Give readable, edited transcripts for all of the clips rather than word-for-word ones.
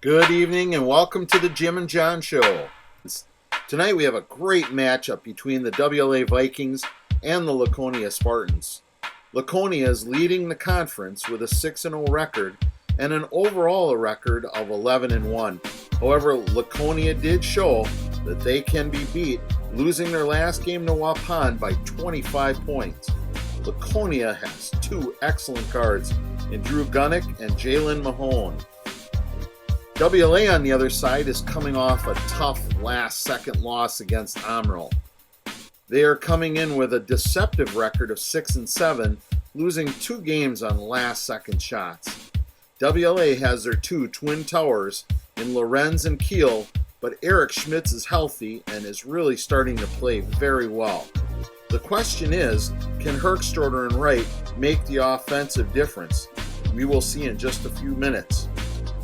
Good evening and welcome to the Jim and John Show. Tonight we have a great matchup between the WLA Vikings and the Laconia Spartans. Laconia is leading the conference with a 6-0 record and an overall record of 11-1. However, Laconia did show that they can be beat, losing their last game to Waupun by 25 points. Laconia has two excellent guards in Drew Gunnick and Jalen Mahone. WLA on the other side is coming off a tough last-second loss against Amarillo. They are coming in with a deceptive record of 6-7, losing 2 games on last-second shots. WLA has their 2 twin towers in Lorenz and Keel, but Eric Schmitz is healthy and is really starting to play very well. The question is, can Herkstroder and Wright make the offensive difference? We will see in just a few minutes.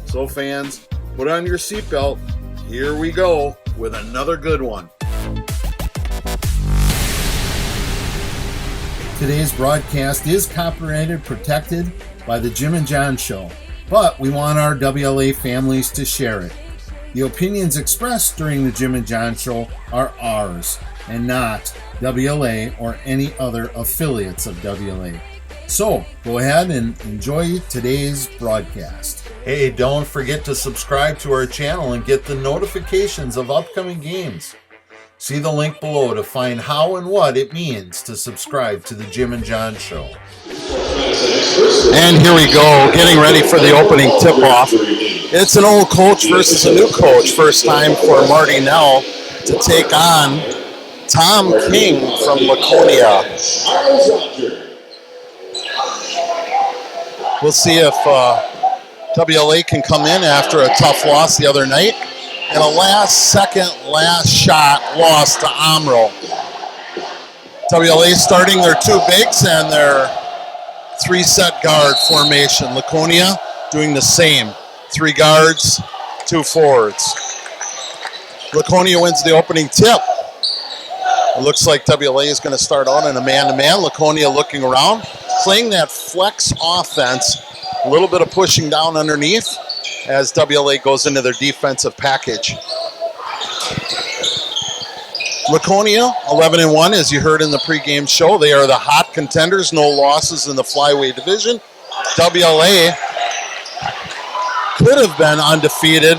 So fans, put on your seatbelt. Here we go with another good one. Today's broadcast is copyrighted, protected by the Jim and John Show, but we want our WLA families to share it. The opinions expressed during the Jim and John Show are ours and not WLA or any other affiliates of WLA. So, go ahead and enjoy today's broadcast. Hey, don't forget to subscribe to our channel and get the notifications of upcoming games. See the link below to find how and what it means to subscribe to the Jim and John Show. And here we go, getting ready for the opening tip-off. It's an old coach versus a new coach. First time for Marty Nell to take on Tom King from Laconia. We'll see if WLA can come in after a tough loss the other night and a last shot loss to Amarillo. WLA starting their 2 bigs and their 3-set guard formation. Laconia doing the same. 3 guards, 2 forwards. Laconia wins the opening tip. It looks like WLA is going to start out in a man-to-man. Laconia looking around, playing that flex offense, a little bit of pushing down underneath as WLA goes into their defensive package. Laconia, 11-1, as you heard in the pregame show. They are the hot contenders, no losses in the flyweight division. WLA could have been undefeated,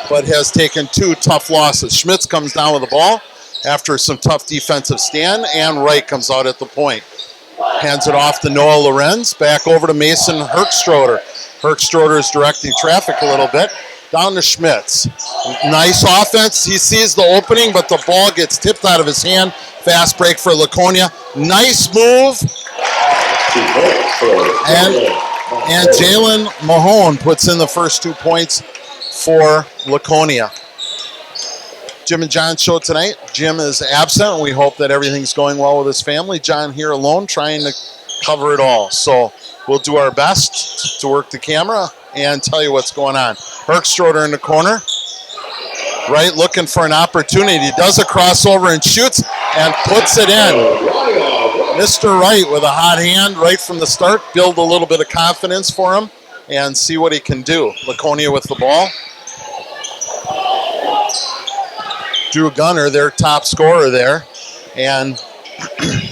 but has taken 2 tough losses. Schmitz comes down with the ball after some tough defensive stand, and Wright comes out at the point. Hands it off to Noah Lorenz, back over to Mason Herkstroder. Herkstroder is directing traffic a little bit. Down to Schmitz. Nice offense. He sees the opening, but the ball gets tipped out of his hand. Fast break for Laconia. Nice move. And Jalen Mahone puts in the first 2 points for Laconia. Jim and John Show tonight. Jim is absent. We hope that everything's going well with his family. John here alone trying to cover it all. So we'll do our best to work the camera and tell you what's going on. Herkstroder in the corner. Wright looking for an opportunity. He does a crossover and shoots and puts it in. Mr. Wright with a hot hand right from the start. Build a little bit of confidence for him and see what he can do. Laconia with the ball. Drew Gunner, their top scorer there, and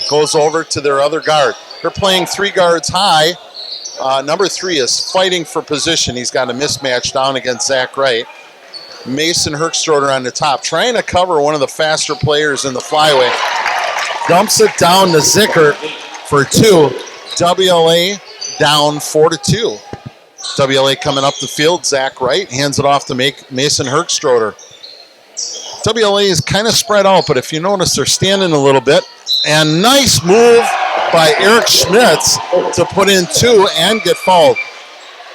goes over to their other guard. They're playing 3 guards high. Number 3 is fighting for position. He's got a mismatch down against Zach Wright. Mason Herkstroder on the top, trying to cover one of the faster players in the flyway. Dumps it down to Zickert for 2. WLA down 4-2. WLA coming up the field. Zach Wright hands it off to Mason Herkstroder. WLA is kind of spread out, but if you notice, they're standing a little bit. And nice move by Eric Schmitz to put in 2 and get fouled.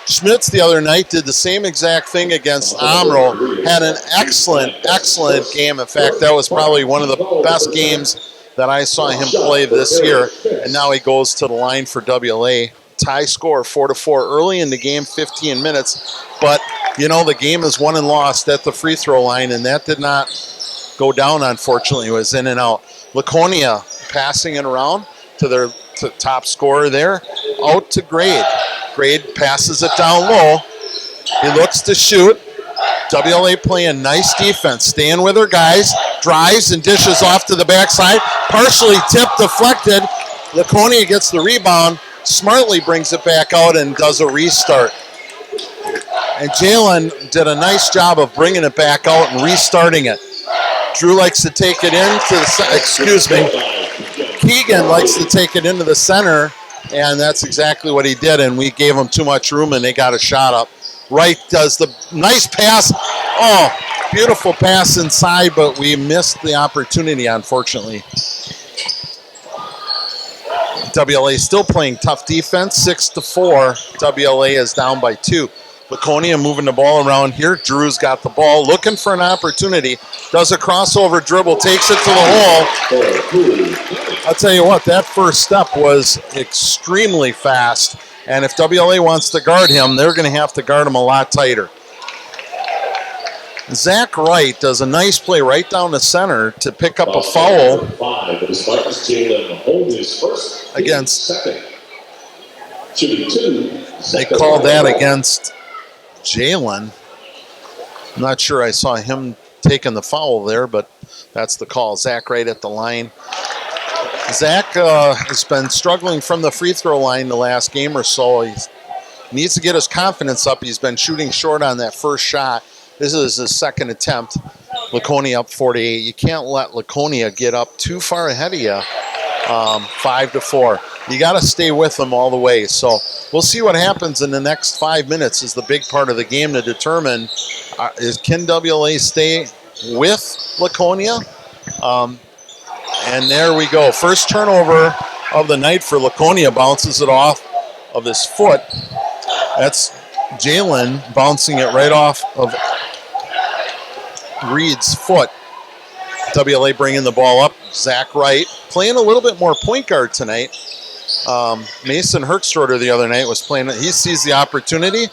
Schmitz the other night did the same exact thing against Amarillo. Had an excellent game. In fact, that was probably one of the best games that I saw him play this year. And now he goes to the line for WLA. Tie score 4-4 early in the game, 15 minutes. But, you know, the game is won and lost at the free throw line, and that did not go down, unfortunately. It was in and out. Laconia passing it around to their top scorer there. Out to Grade. Grade passes it down low. He looks to shoot. WLA playing nice defense, staying with their guys, drives and dishes off to the backside, partially tipped, deflected. Laconia gets the rebound, smartly brings it back out and does a restart. And Jalen did a nice job of bringing it back out and restarting it. Drew likes to take it into the, Keegan likes to take it into the center, and that's exactly what he did, and we gave him too much room, and they got a shot up. Wright does the nice pass. Oh, beautiful pass inside, but we missed the opportunity, unfortunately. WLA still playing tough defense, 6-4. WLA is down by 2. Laconia moving the ball around here. Drew's got the ball, looking for an opportunity. Does a crossover dribble, takes it to the hole. I'll tell you what, that first step was extremely fast. And if WLA wants to guard him, they're going to have to guard him a lot tighter. Zach Wright does a nice play right down the center to pick up a foul against. They called that against Jalen. I'm not sure I saw him taking the foul there, but that's the call. Zach Wright at the line. Zach has been struggling from the free throw line the last game or so. He needs to get his confidence up. He's been shooting short on that first shot. This is his second attempt. Laconia up 48. You can't let Laconia get up too far ahead of you. 5-4. You got to stay with them all the way. So we'll see what happens in the next 5 minutes is the big part of the game to determine can WLA stay with Laconia? And there we go. First turnover of the night for Laconia. Bounces it off of his foot. That's Jalen bouncing it right off of Reed's foot. WLA bringing the ball up. Zach Wright playing a little bit more point guard tonight. Mason Herkstroder the other night was playing. He sees the opportunity.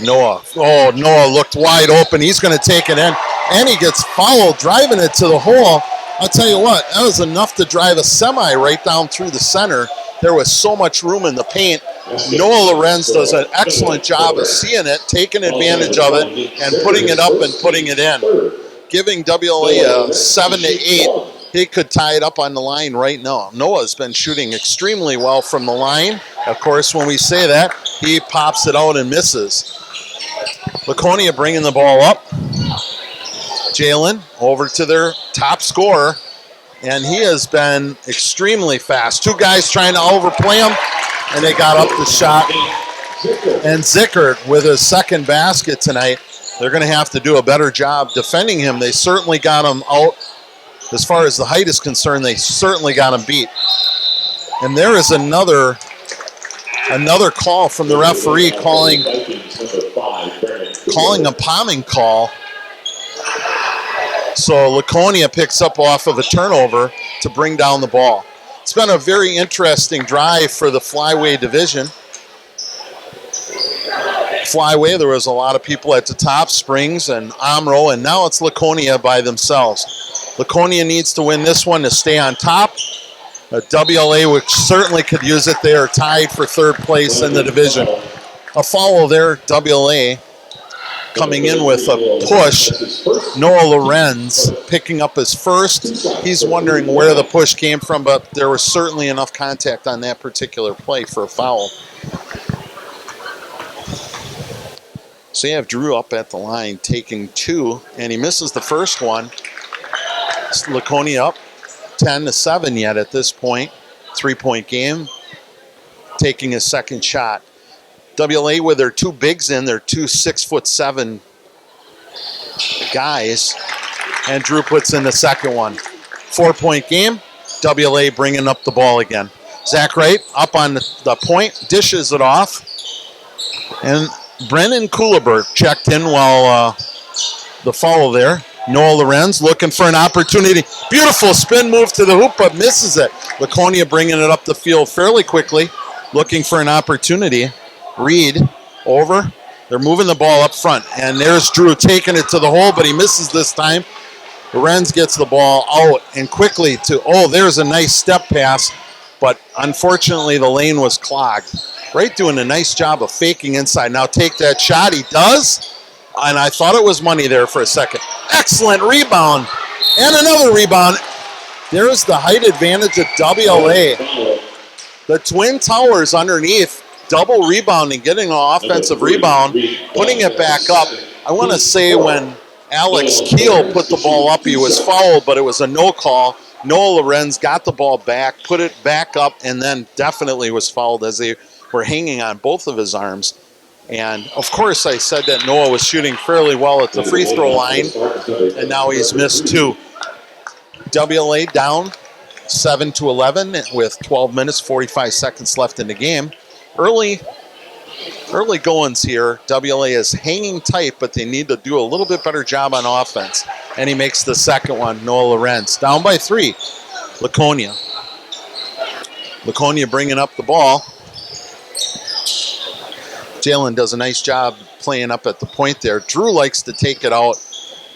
Noah. Oh, Noah looked wide open. He's going to take it in. And he gets fouled, driving it to the hole. I'll tell you what, that was enough to drive a semi right down through the center. There was so much room in the paint. Noah Lorenz does an excellent job of seeing it, taking advantage of it, and putting it up and putting it in. Giving WLA a 7-8. He could tie it up on the line right now. Noah's been shooting extremely well from the line. Of course, when we say that, he pops it out and misses. Laconia bringing the ball up. Jalen over to their top scorer, and he has been extremely fast. Two guys trying to overplay him, and they got up the shot. And Zickert with his second basket tonight. They're going to have to do a better job defending him. They certainly got him out. As far as the height is concerned, they certainly got him beat. And there is another call from the referee calling a palming call. So Laconia picks up off of a turnover to bring down the ball. It's been a very interesting drive for the flyway division. Flyway, there was a lot of people at the top, Springs and Amro, and now it's Laconia by themselves. Laconia needs to win this one to stay on top. WLA, which certainly could use it, they are tied for third place in the division. A foul there, WLA coming in with a push. Noah Lorenz picking up his first. He's wondering where the push came from, but there was certainly enough contact on that particular play for a foul. So you have Drew up at the line taking two, and he misses the first one. It's Laconia up 10-7 yet at this point. 3-point game. Taking his second shot. WLA with their two bigs in, their two 6'7" guys. And Drew puts in the second one. 4-point game. WLA bringing up the ball again. Zach Wright up on the point, dishes it off. And Brennan Kuliberg checked in while the foul there. Noah Lorenz looking for an opportunity. Beautiful spin move to the hoop, but misses it. Laconia bringing it up the field fairly quickly, looking for an opportunity. Reed over. They're moving the ball up front, and there's Drew taking it to the hole, but he misses this time. Lorenz gets the ball out and quickly there's a nice step pass, but unfortunately the lane was clogged. Wright doing a nice job of faking inside. Now take that shot. He does. And I thought it was money there for a second. Excellent rebound. And another rebound. There's the height advantage of WLA. The Twin Towers underneath, double rebounding, getting an offensive rebound, putting it back up. I want to say when Alex Keel put the ball up, he was fouled, but it was a no call. Noah Lorenz got the ball back, put it back up, and then definitely was fouled as they were hanging on both of his arms. And, of course, I said that Noah was shooting fairly well at the free throw line, and now he's missed 2. WLA down 7-11 with 12 minutes, 45 seconds left in the game. Early goings here. WLA is hanging tight, but they need to do a little bit better job on offense. And he makes the second one, Noah Lorenz. Down by 3, Laconia. Laconia bringing up the ball. Jalen does a nice job playing up at the point there. Drew likes to take it out.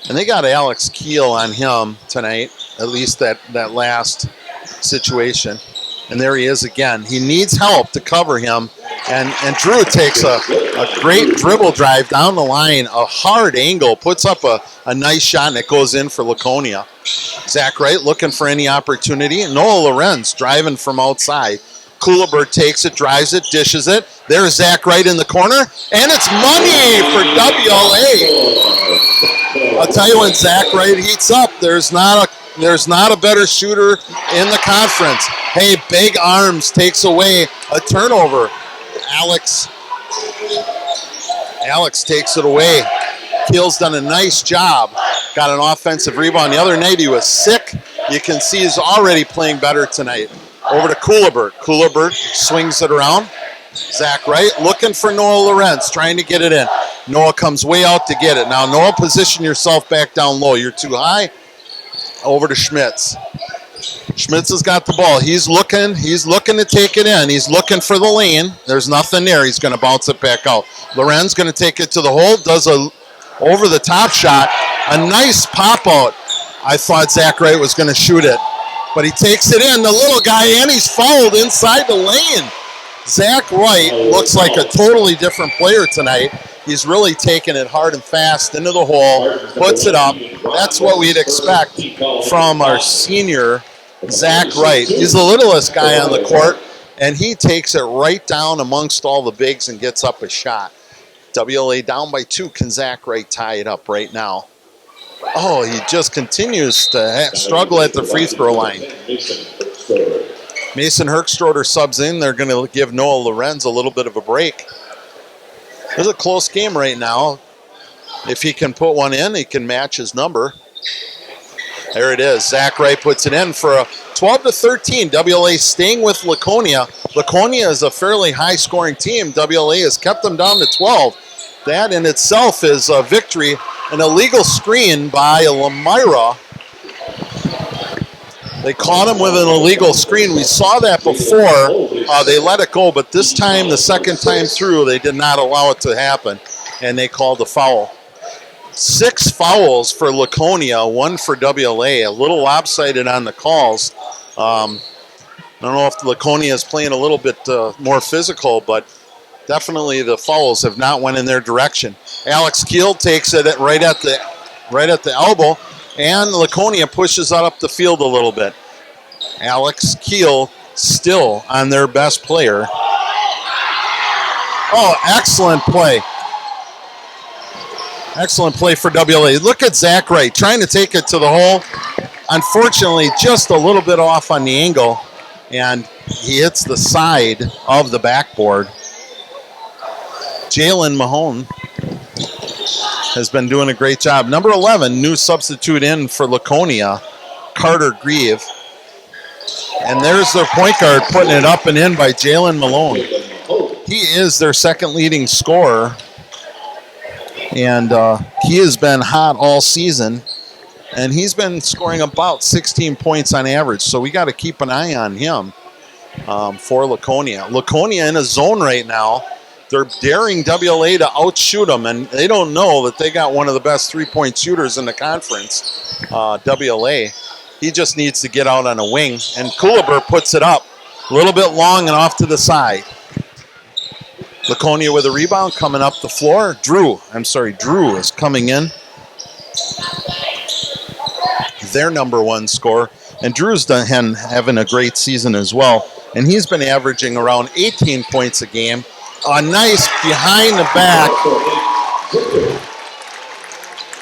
And they got Alex Keel on him tonight, at least that last situation. And there he is again. He needs help to cover him. And Drew takes a great dribble drive down the line, a hard angle, puts up a nice shot, and it goes in for Laconia. Zach Wright looking for any opportunity. Noah Lorenz driving from outside. Couliber takes it, drives it, dishes it. There's Zach Wright in the corner, and it's money for WLA. I'll tell you, when Zach Wright heats up, there's not a better shooter in the conference. Hey, big arms takes away a turnover. Alex takes it away. Keel's done a nice job. Got an offensive rebound. The other night he was sick. You can see he's already playing better tonight. Over to Couliber. Couliber swings it around. Zach Wright looking for Noah Lorenz, trying to get it in. Noah comes way out to get it. Now, Noah, position yourself back down low. You're too high. Over to Schmitz. Schmitz has got the ball. He's looking to take it in. He's looking for the lane. There's nothing there. He's going to bounce it back out. Lorenz going to take it to the hole. Does a over-the-top shot. A nice pop-out. I thought Zach Wright was going to shoot it. But he takes it in, the little guy, and he's fouled inside the lane. Zach Wright looks like a totally different player tonight. He's really taking it hard and fast into the hole, puts it up. That's what we'd expect from our senior, Zach Wright. He's the littlest guy on the court, and he takes it right down amongst all the bigs and gets up a shot. WLA down by 2. Can Zach Wright tie it up right now? Oh, he just continues to struggle at the free throw line. Mason Herkstroder subs in. They're going to give Noah Lorenz a little bit of a break. It's a close game right now. If he can put one in, he can match his number. There it is. Zach Wright puts it in for a 12-13. WLA staying with Laconia. Laconia is a fairly high-scoring team. WLA has kept them down to 12. That in itself is a victory. An illegal screen by Lamira. They caught him with an illegal screen. We saw that before. They let it go, but this time, the second time through, they did not allow it to happen, and they called a foul. 6 fouls for Laconia, 1 for WLA. A little lopsided on the calls. I don't know if Laconia is playing a little bit more physical, but definitely the fouls have not went in their direction. Alex Keel takes it right at the elbow, and Laconia pushes it up the field a little bit. Alex Keel still on their best player. Oh, excellent play. Excellent play for WLA. Look at Zach Wright trying to take it to the hole. Unfortunately, just a little bit off on the angle, and he hits the side of the backboard. Jalen Mahone has been doing a great job. Number 11, new substitute in for Laconia, Carter Grieve. And there's their point guard putting it up and in by Jalen Malone. He is their second leading scorer. And he has been hot all season. And he's been scoring about 16 points on average. So we got to keep an eye on him for Laconia. Laconia in a zone right now. They're daring WLA to outshoot them, and they don't know that they got one of the best three-point shooters in the conference, WLA. He just needs to get out on a wing, and Couliber puts it up a little bit long and off to the side. Laconia with a rebound coming up the floor. Drew is coming in. Their number one scorer. And Drew's having a great season as well. And he's been averaging around 18 points a game. A nice behind the back.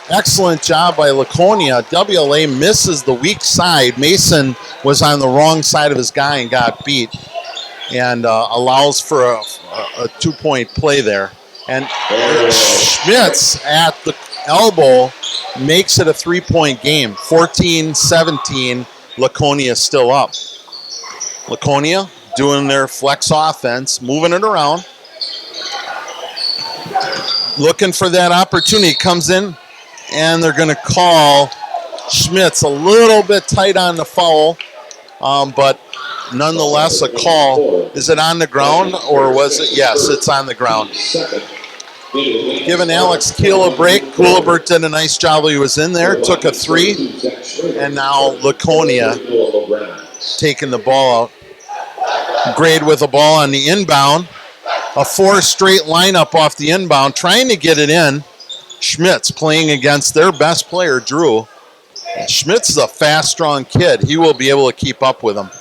Excellent job by Laconia. WLA misses the weak side. Mason was on the wrong side of his guy and got beat. And allows for a 2-point play there. And Schmitz at the elbow makes it a 3-point game. 14-17, Laconia still up. Laconia doing their flex offense, moving it around. Looking for that opportunity. Comes in, and they're going to call Schmitz a little bit tight on the foul, but nonetheless a call. Is it on the ground, or was it? Yes, it's on the ground. Giving Alex Keel a break. Coolibert did a nice job while he was in there. Took a 3. And now Laconia taking the ball out. Grade with the ball on the inbound. A 4 straight lineup off the inbound. Trying to get it in. Schmitz playing against their best player, Drew. Schmitz is a fast, strong kid. He will be able to keep up with him.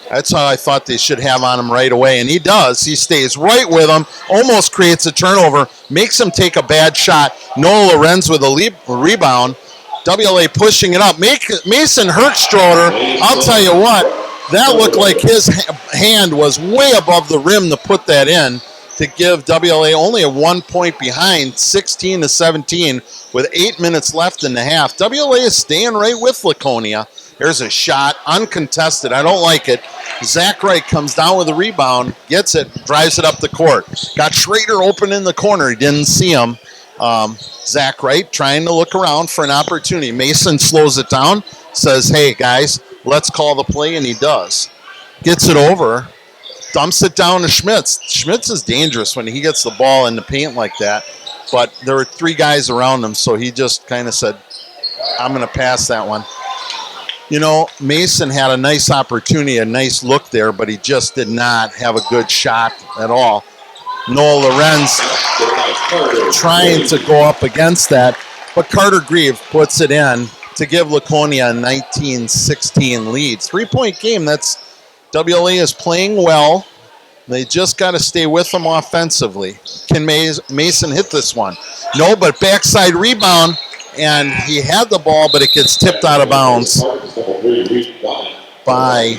That's how I thought they should have on him right away, and he does. He stays right with him, almost creates a turnover, makes him take a bad shot. Noah Lorenz with a rebound. WLA pushing it up. Mason Herkstroder, I'll tell you what, that looked like his hand was way above the rim to put that in to give WLA only a 1 point behind, 16-17, with 8 minutes left in the half. WLA is staying right with Laconia. There's a shot, uncontested. I don't like it. Zach Wright comes down with a rebound, gets it, drives it up the court. Got Schrader open in the corner. He didn't see him. Zach Wright trying to look around for an opportunity. Mason slows it down, says, hey, guys, let's call the play, and he does. Gets it over, dumps it down to Schmitz. Schmitz is dangerous when he gets the ball in the paint like that, but there were 3 guys around him, so he just kind of said, I'm going to pass that one. You know, Mason had a nice opportunity, a nice look there, but he just did not have a good shot at all. Noah Lorenz trying to go up against that, but Carter Grieve puts it in to give Laconia a 19-16 lead. 3-point game. That's WLA is playing well. They just got to stay with them offensively. Can Mason hit this one? No, but backside rebound. And he had the ball, but it gets tipped out of bounds by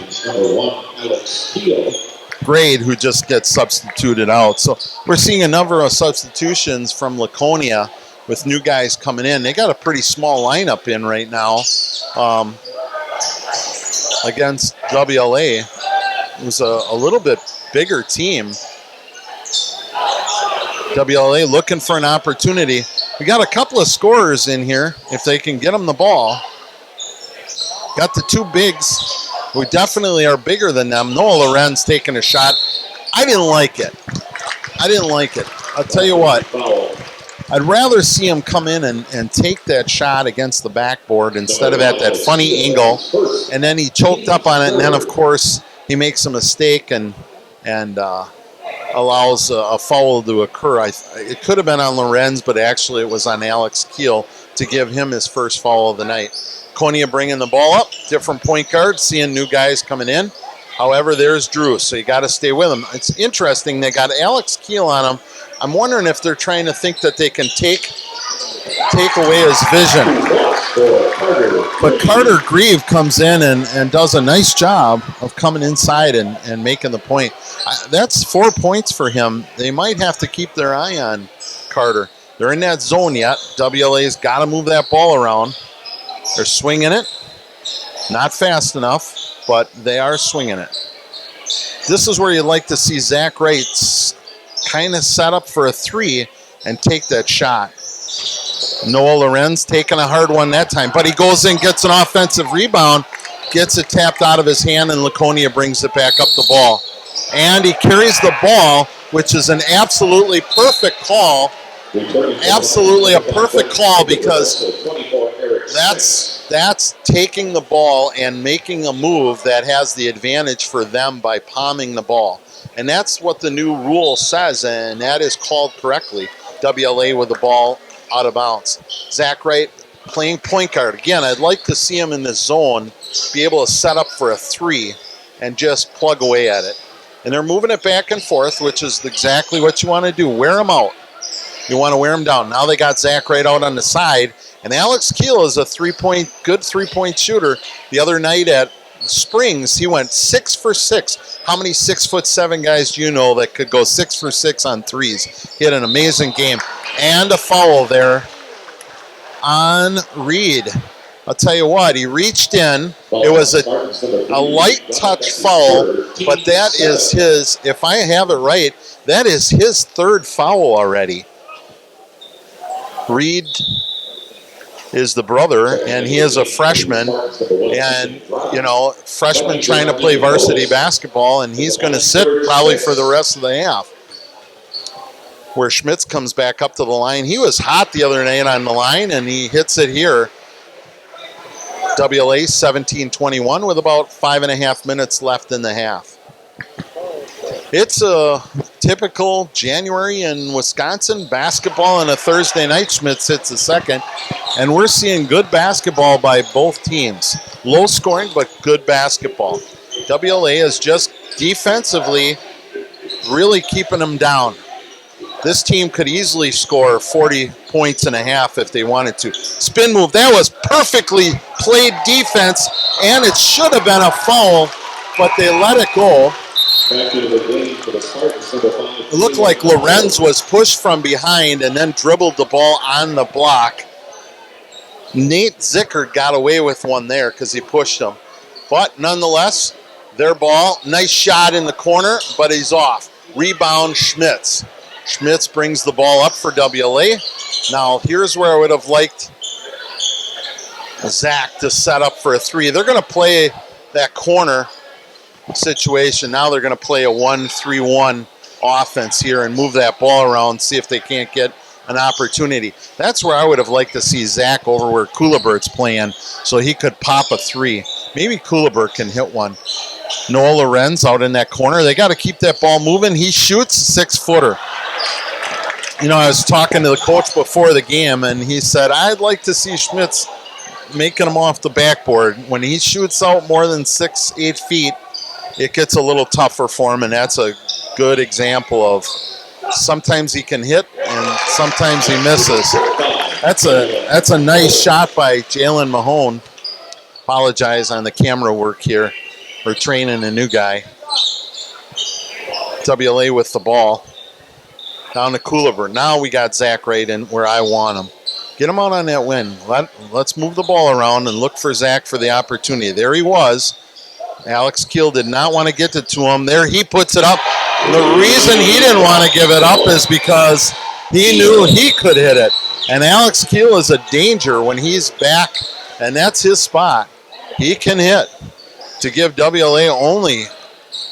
Grade, who just gets substituted out. So we're seeing a number of substitutions from Laconia with new guys coming in. They got a pretty small lineup in right now against WLA. It was a little bit bigger team. WLA looking for an opportunity. We got a couple of scorers in here, if they can get them the ball. Got the 2 bigs. We definitely are bigger than them. Noah Lorenz taking a shot. I didn't like it. I'll tell you what. I'd rather see him come in and take that shot against the backboard instead of at that funny angle. And then he choked up on it, and then, of course, he makes a mistake and allows a foul to occur. It could have been on Lorenz, but actually it was on Alex Keel to give him his first foul of the night. Konya bringing the ball up, different point guard, seeing new guys coming in. However, there's Drew, so you got to stay with him. It's interesting, they got Alex Keel on him. I'm wondering if they're trying to think that they can take away his vision. But Carter Grieve comes in and does a nice job of coming inside and making the point. That's 4 points for him. They might have to keep their eye on Carter. They're in that zone yet. WLA's got to move that ball around. They're swinging it. Not fast enough, but they are swinging it. This is where you'd like to see Zach Wright kind of set up for a 3 and take that shot. Noah Lorenz taking a hard one that time, but he goes in, gets an offensive rebound, gets it tapped out of his hand, and Laconia brings it back up the ball. And he carries the ball, which is an absolutely perfect that's a perfect call because That's taking the ball and making a move that has the advantage for them by palming the ball. And that's what the new rule says, and that is called correctly. WLA with the ball out of bounds. Zach Wright playing point guard. Again, I'd like to see him in the zone, be able to set up for a three and just plug away at it. And they're moving it back and forth, which is exactly what you want to do. Wear them out. You want to wear them down. Now they got Zach Wright out on the side. And Alex Keel is a good three-point shooter. The other night at Springs, he went 6 for 6. How many 6'7" guys do you know that could go 6 for 6 on threes? He had an amazing game. And a foul there on Reed. I'll tell you what, he reached in. It was a light touch foul, but that is his, if I have it right, that is his third foul already. Reed is the brother, and he is a freshman, and, you know, freshman trying to play varsity basketball, and he's going to sit probably for the rest of the half. Where Schmitz comes back up to the line. He was hot the other night on the line, and he hits it here. WLA 17-21 with about 5.5 minutes left in the half. It's a typical January in Wisconsin basketball on a Thursday night. Schmitz hits the second, and we're seeing good basketball by both teams. Low scoring, but good basketball. WLA is just defensively really keeping them down. This team could easily score 40 points and a half if they wanted to. Spin move, that was perfectly played defense, and it should have been a foul, but they let it go. It looked like Lorenz was pushed from behind and then dribbled the ball on the block. Nate Zickert got away with one there because he pushed him. But nonetheless, their ball, nice shot in the corner, but he's off. Rebound, Schmitz. Schmitz brings the ball up for WLA. Now, here's where I would have liked Zach to set up for a three. They're going to play that corner situation. Now they're going to play a 1-3-1 offense here and move that ball around, see if they can't get an opportunity. That's where I would have liked to see Zach over where Kulibert's playing so he could pop a three. Maybe Kulibert can hit one. Noah Lorenz out in that corner. They got to keep that ball moving. He shoots a 6-footer. You know, I was talking to the coach before the game, and he said, I'd like to see Schmitz making him off the backboard. When he shoots out more than 6-8 feet, it gets a little tougher for him, and that's a good example of sometimes he can hit and sometimes he misses. That's a nice shot by Jalen Mahone. Apologize on the camera work here. We're training a new guy. WLA with the ball. Down to Kulibert. Now we got Zach right in where I want him. Get him out on that wing. Let's move the ball around and look for Zach for the opportunity. There he was. Alex Keel did not want to get it to him. There he puts it up. The reason he didn't want to give it up is because he knew he could hit it. And Alex Keel is a danger when he's back, and that's his spot. He can hit to give WLA only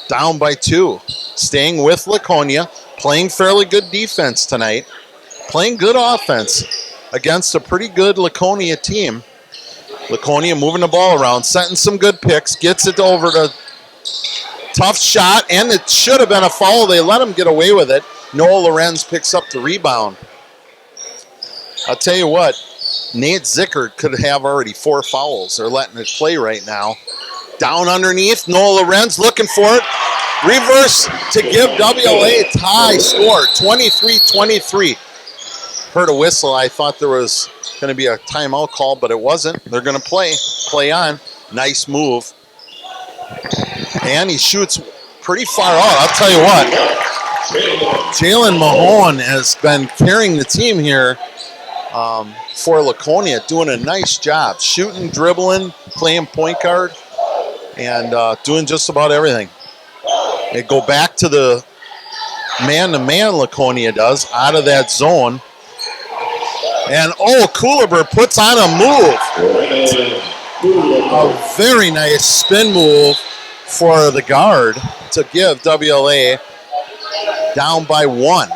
down by 2. Staying with Laconia, playing fairly good defense tonight, playing good offense against a pretty good Laconia team. Laconia moving the ball around, setting some good picks, gets it over to tough shot, and it should have been a foul. They let him get away with it. Noah Lorenz picks up the rebound. I'll tell you what, Nate Zickert could have already 4 fouls. They're letting it play right now. Down underneath, Noah Lorenz looking for it. Reverse to give WLA a tie score, 23-23. Heard a whistle. I thought there was going to be a timeout call, but it wasn't. They're going to play on. Nice move. And he shoots pretty far out. I'll tell you what, Jalen Mahone has been carrying the team here for Laconia, doing a nice job. Shooting, dribbling, playing point guard, and doing just about everything. They go back to the man-to-man Laconia does, out of that zone. And, Kulibert puts on a move. A very nice spin move for the guard to give WLA down by 1.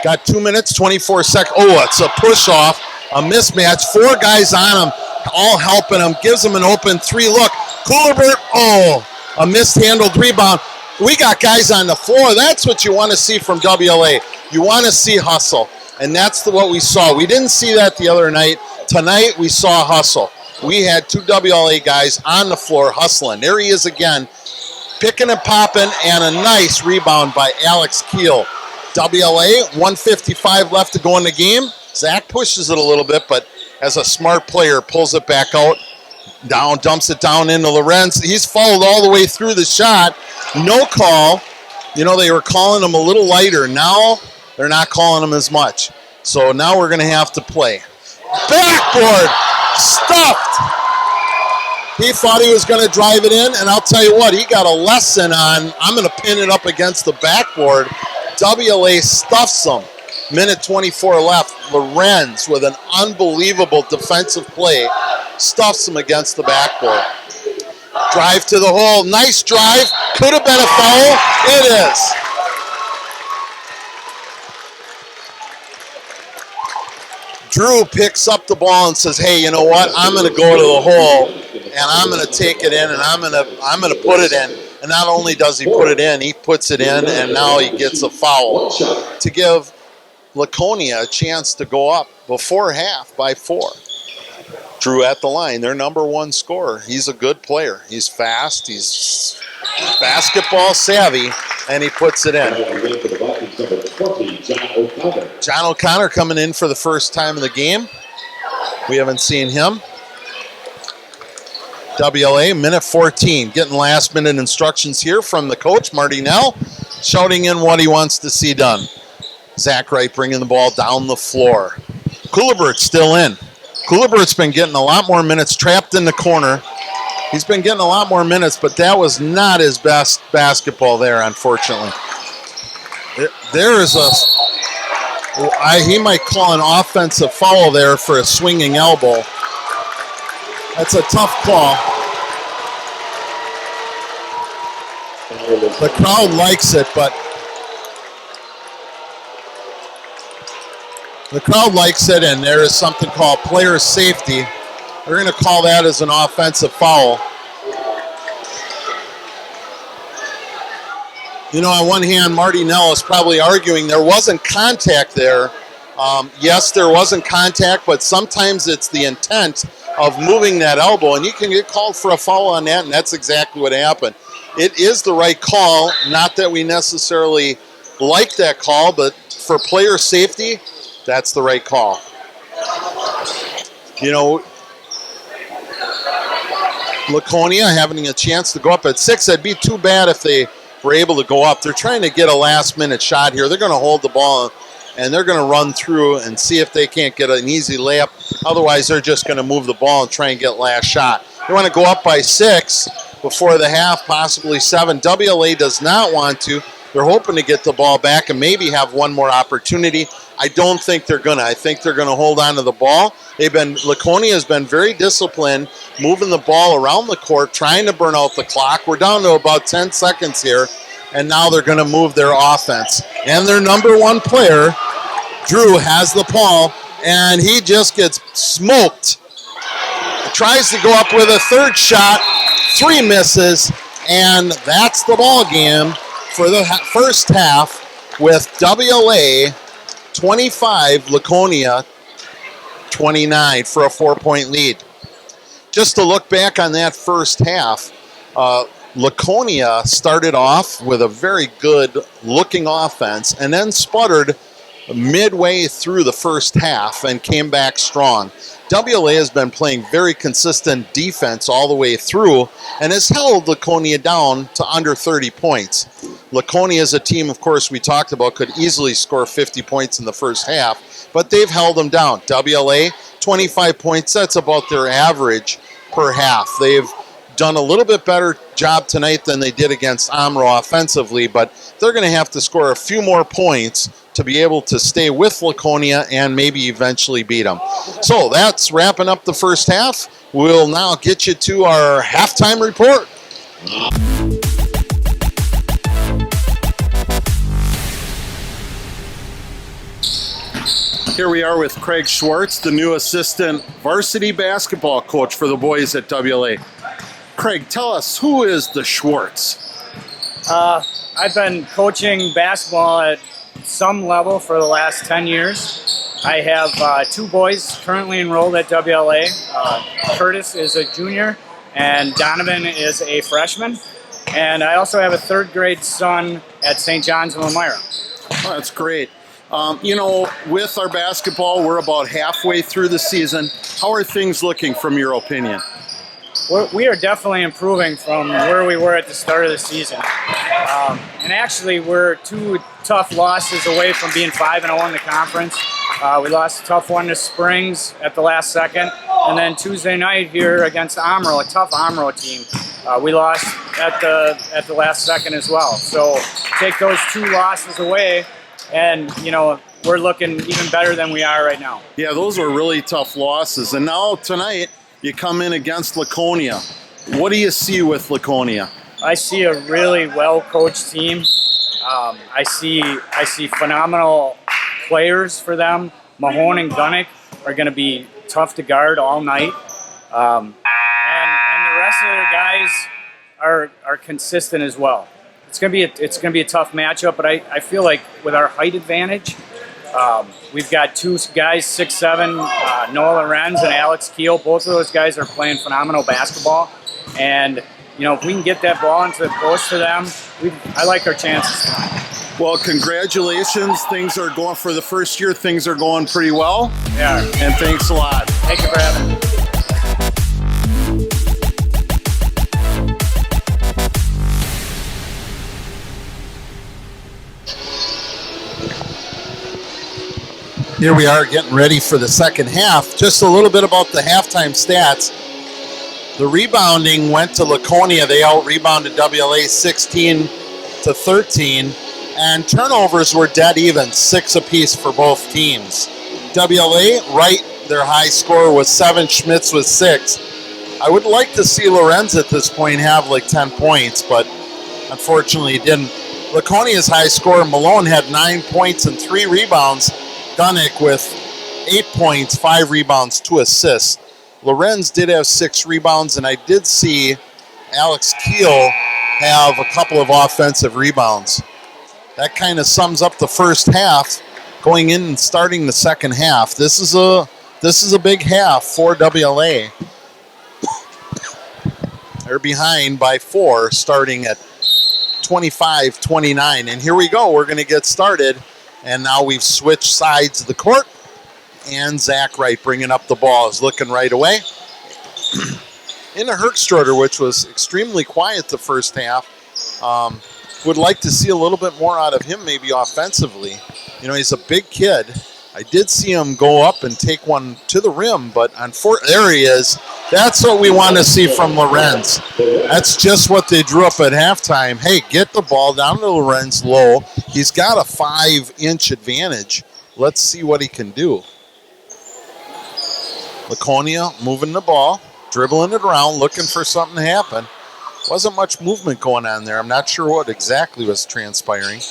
Got 2 minutes, 24 seconds. It's a push-off a mismatch. 4 guys on him, all helping him. Gives him an open 3 look. Coolibert, a mishandled rebound. We got guys on the floor. That's what you want to see from WLA. You want to see hustle, and that's what we saw. We didn't see that the other night. Tonight we saw hustle. We had 2 WLA guys on the floor hustling. There he is again, picking and popping, and a nice rebound by Alex Keel. WLA, 1:55 left to go in the game. Zach pushes it a little bit, but as a smart player, pulls it back out. Down, dumps it down into Lorenz. He's followed all the way through the shot. No call. You know, they were calling him a little lighter. Now they're not calling him as much. So now we're going to have to play. Backboard! Stuffed! He thought he was going to drive it in, and I'll tell you what, he got a lesson on, I'm going to pin it up against the backboard. WLA stuffs him. Minute 24 left. Lorenz with an unbelievable defensive play stuffs him against the backboard. Drive to the hole. Nice drive. Could have been a foul. It is. Drew picks up the ball and says, hey, you know what? I'm going to go to the hole, and I'm going to take it in, and I'm going to put it in. And not only does he put it in, he puts it in, and now he gets a foul to give Laconia a chance to go up before half by 4. Drew at the line, their number 1 scorer. He's a good player. He's fast. He's basketball savvy, and he puts it in. John O'Connor coming in for the first time in the game. We haven't seen him. WLA, minute 14. Getting last-minute instructions here from the coach, Marty Nell, shouting in what he wants to see done. Zach Wright bringing the ball down the floor. Coolibert's still in. Coolibert's been getting a lot more minutes, trapped in the corner. He's been getting a lot more minutes, but that was not his best basketball there, unfortunately. There is he might call an offensive foul there for a swinging elbow. That's a tough call. The crowd likes it, but the crowd likes it, and there is something called player safety. We're going to call that as an offensive foul. You know, on one hand, Marty Nell is probably arguing there wasn't contact there. Yes, there wasn't contact, but sometimes it's the intent of moving that elbow, and you can get called for a foul on that, and that's exactly what happened. It is the right call, not that we necessarily like that call, but for player safety, that's the right call. You know, Laconia having a chance to go up at 6. It'd be too bad if they were able to go up. They're trying to get a last-minute shot here. They're going to hold the ball, and they're going to run through and see if they can't get an easy layup. Otherwise, they're just going to move the ball and try and get last shot. They want to go up by 6 before the half, possibly 7. WLA does not want to. They're hoping to get the ball back and maybe have one more opportunity. I don't think they're going to. I think they're going to hold on to the ball. Laconia has been very disciplined, moving the ball around the court, trying to burn out the clock. We're down to about 10 seconds here, and now they're going to move their offense. And their number 1 player, Drew, has the ball, and he just gets smoked. Tries to go up with a third shot, 3 misses, and that's the ball game for the first half with WLA 25, Laconia 29 for a 4-point lead. Just to look back on that first half, Laconia started off with a very good looking offense and then sputtered midway through the first half and came back strong. WLA has been playing very consistent defense all the way through and has held Laconia down to under 30 points. Laconia is a team, of course, we talked about, could easily score 50 points in the first half, but they've held them down. WLA, 25 points, that's about their average per half. They've done a little bit better job tonight than they did against Amro offensively, but they're going to have to score a few more points to be able to stay with Laconia and maybe eventually beat them. So that's wrapping up the first half. We'll now get you to our halftime report. Here we are with Craig Schwartz, the new assistant varsity basketball coach for the boys at WLA. Craig, tell us, who is the Schwartz? I've been coaching basketball at some level for the last 10 years. I have 2 boys currently enrolled at WLA. Curtis is a junior and Donovan is a freshman. And I also have a 3rd grade son at St. John's in Elmira. Oh, that's great. You know, with our basketball, we're about halfway through the season. How are things looking from your opinion? We are definitely improving from where we were at the start of the season. And actually, we're 2 tough losses away from being 5-0 in the conference. We lost a tough one to Springs at the last second. And then Tuesday night here against Amro, a tough Amro team, we lost at the last second as well. So take those 2 losses away, and, you know, we're looking even better than we are right now. Yeah, those were really tough losses. And now tonight, you come in against Laconia. What do you see with Laconia? I see a really well-coached team. I see phenomenal players for them. Mahone and Gunnick are going to be tough to guard all night. And the rest of the guys are consistent as well. It's gonna be a tough matchup, but I feel like with our height advantage, we've got 2 guys, 6'7", Noah Lorenz and Alex Keel. Both of those guys are playing phenomenal basketball, and you know, if we can get that ball into the post for them, I like our chances. Well, congratulations. Things are going, for the first year, things are going pretty well. Yeah. And thanks a lot. Thank you for having me. Here we are getting ready for the second half. Just a little bit about the halftime stats. The rebounding went to Laconia. They out-rebounded WLA 16-13. And turnovers were dead even, 6 apiece for both teams. WLA, right, their high score was 7. Schmitz was 6. I would like to see Lorenz at this point have like 10 points, but unfortunately he didn't. Laconia's high scorer, Malone, had 9 points and 3 rebounds. Gunnick with 8 points, 5 rebounds, 2 assists. Lorenz did have 6 rebounds, and I did see Alex Keel have a couple of offensive rebounds. That kind of sums up the first half. Going in and starting the second half, this is a big half for WLA. They're behind by 4, starting at 25-29, and here we go. We're going to get started. And now we've switched sides of the court. And Zach Wright bringing up the ball is looking right away. Into Herkstroder, which was extremely quiet the first half. Would like to see a little bit more out of him maybe offensively. You know, he's a big kid. I did see him go up and take one to the rim, but there he is. That's what we want to see from Lorenz. That's just what they drew up at halftime. Hey, get the ball down to Lorenz low. He's got a 5-inch advantage. Let's see what he can do. Laconia moving the ball, dribbling it around, looking for something to happen. Wasn't much movement going on there. I'm not sure what exactly was transpiring.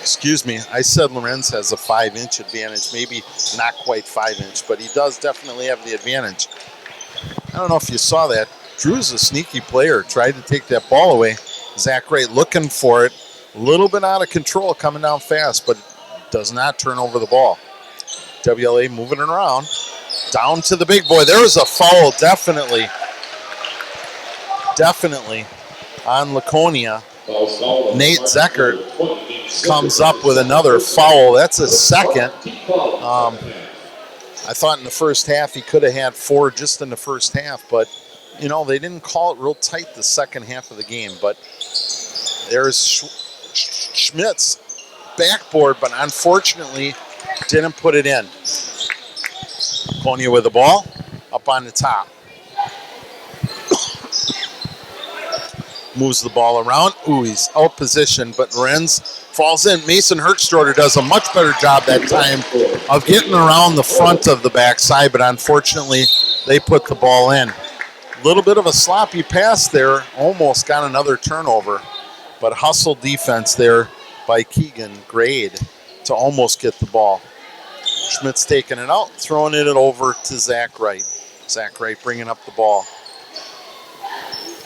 Excuse me, I said Lorenz has a 5-inch advantage, maybe not quite 5-inch, but he does definitely have the advantage. I don't know if you saw that. Drew's a sneaky player, tried to take that ball away. Zach Wright looking for it, a little bit out of control, coming down fast, but does not turn over the ball. WLA moving it around, down to the big boy. There was a foul, definitely on Laconia. Nate Zeckert comes up with another foul. That's a second. I thought in the first half he could have had 4 just in the first half, but you know, they didn't call it real tight the second half of the game. But there's Schmitz backboard, but unfortunately didn't put it in. Laconia with the ball up on the top. Moves the ball around. Ooh, he's out position, but Lorenz falls in. Mason Herkstroder does a much better job that time of getting around the front of the backside, but unfortunately they put the ball in. A little bit of a sloppy pass there. Almost got another turnover, but hustle defense there by Keegan Grade to almost get the ball. Schmidt's taking it out, throwing it over to Zach Wright. Zach Wright bringing up the ball.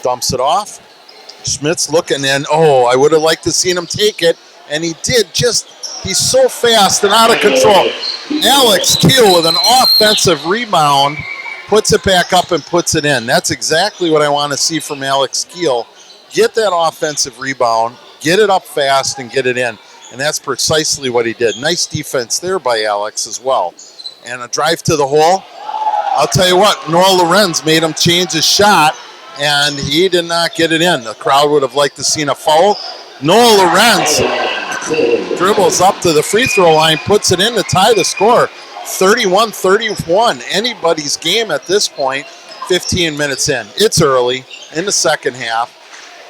Dumps it off. Schmidt's looking in. Oh, I would have liked to seen him take it, and he did. He's so fast and out of control. Alex Keel with an offensive rebound, puts it back up and puts it in. That's exactly what I want to see from Alex Keel. Get that offensive rebound, get it up fast, and get it in. And that's precisely what he did. Nice defense there by Alex as well. And a drive to the hole. I'll tell you what, Noah Lorenz made him change his shot, and he did not get it in. The crowd would have liked to seen a foul. Noah Lorenz dribbles up to the free throw line, puts it in to tie the score. 31-31. Anybody's game at this point, 15 minutes in. It's early in the second half.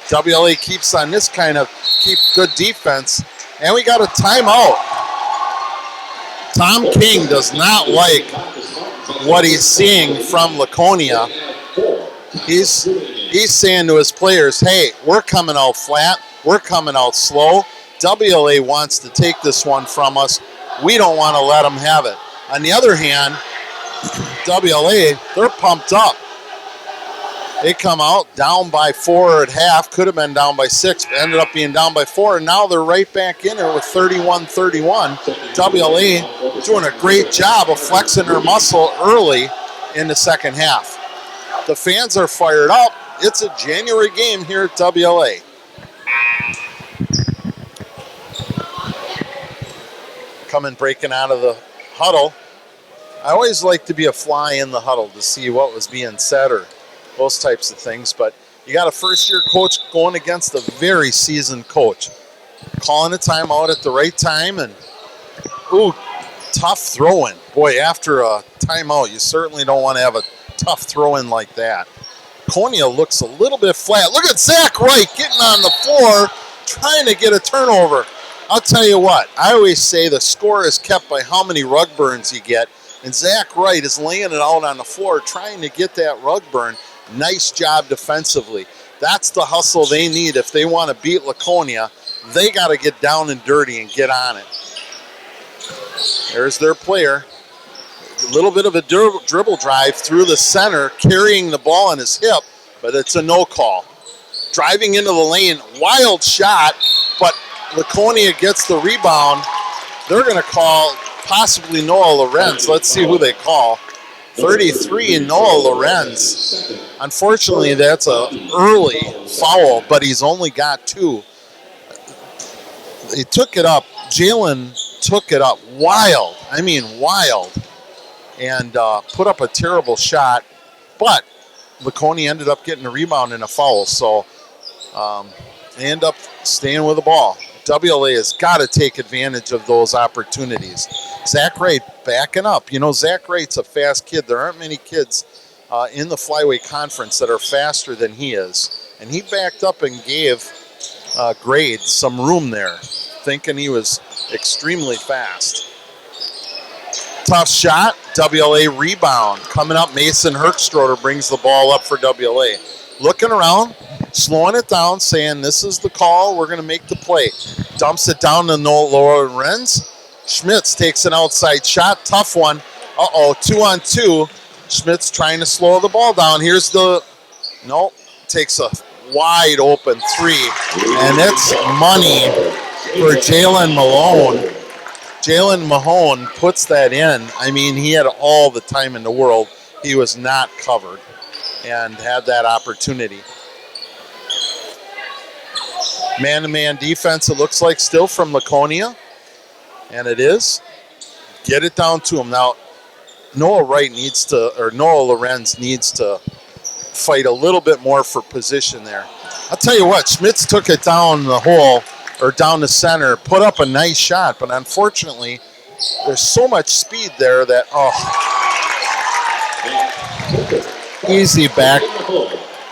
WLA keeps on this keep good defense. And we got a timeout. Tom King does not like what he's seeing from Laconia. He's saying to his players, hey, we're coming out flat. We're coming out slow. WLA wants to take this one from us. We don't want to let them have it. On the other hand, WLA, they're pumped up. They come out down by 4 at half, could have been down by 6, but ended up being down by 4, and now they're right back in there with 31-31. WLA doing a great job of flexing their muscle early in the second half. The fans are fired up. It's a January game here at WLA. Coming breaking out of the huddle. I always like to be a fly in the huddle to see what was being said or those types of things, but you got a first-year coach going against a very seasoned coach. Calling a timeout at the right time, and tough throw-in. Boy, after a timeout, you certainly don't want to have a tough throw-in like that. Laconia looks a little bit flat. Look at Zach Wright getting on the floor, trying to get a turnover. I'll tell you what, I always say the score is kept by how many rug burns you get, and Zach Wright is laying it out on the floor trying to get that rug burn. Nice job defensively. That's the hustle they need if they want to beat Laconia. They got to get down and dirty and get on it. There's their player. A little bit of a dribble drive through the center, carrying the ball on his hip, but it's a no call. Driving into the lane, wild shot, but Laconia gets the rebound. They're going to call possibly Noah Lorenz. Let's see who they call. 33, Noah Lorenz. Unfortunately, that's an early foul, but he's only got 2. He took it up. Jalen took it up. Wild. I mean, wild. And put up a terrible shot. But Laconia ended up getting a rebound and a foul. So they end up staying with the ball. WLA has got to take advantage of those opportunities. Zach Wright backing up. You know, Zach Wright's a fast kid. There aren't many kids in the flyweight conference that are faster than he is. And he backed up and gave Grade some room there, thinking he was extremely fast. Tough shot. WLA rebound. Coming up, Mason Herkstroder brings the ball up for WLA. Looking around, slowing it down, saying this is the call, we're going to make the play. Dumps it down to Noah Lorenz. Schmitz takes an outside shot, tough one. 2-on-2. Schmitz trying to slow the ball down. Takes a wide open 3. And it's money for Jalen Malone. Jalen Mahone puts that in. I mean, he had all the time in the world. He was not covered and had that opportunity. Man-to-man defense, it looks like, still from Laconia. And it is. Get it down to him. Now, Noah Lorenz needs to fight a little bit more for position there. I'll tell you what, Schmitz took it down the hole, or down the center, put up a nice shot, but unfortunately, there's so much speed there that,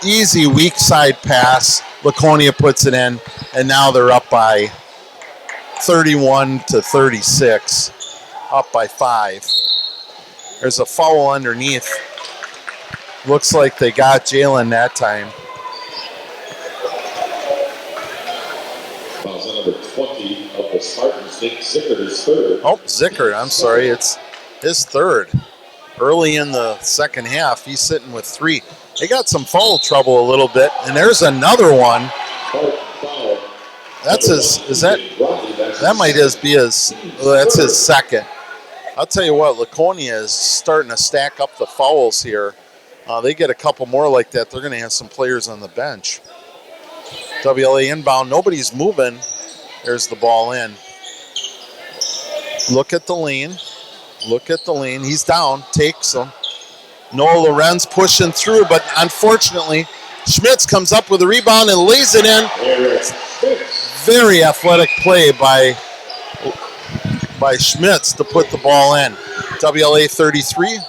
easy weak side pass. Laconia puts it in, and now they're up by 31-36, up by 5. There's a foul underneath. Looks like they got Jalen that time. Number 20 of the Spartans, Nick Zickert, is third. Oh, Zickert, I'm sorry. It's his third. Early in the second half, he's sitting with 3. They got some foul trouble a little bit, and there's another one. That's his, that might just be his, that's his second. I'll tell you what, Laconia is starting to stack up the fouls here. They get a couple more like that, they're going to have some players on the bench. WLA inbound, nobody's moving. There's the ball in. Look at the lane. Look at the lane. He's down, takes him. Noah Lorenz pushing through, but unfortunately, Schmitz comes up with a rebound and lays it in. Very athletic play by Schmitz to put the ball in. WLA 33,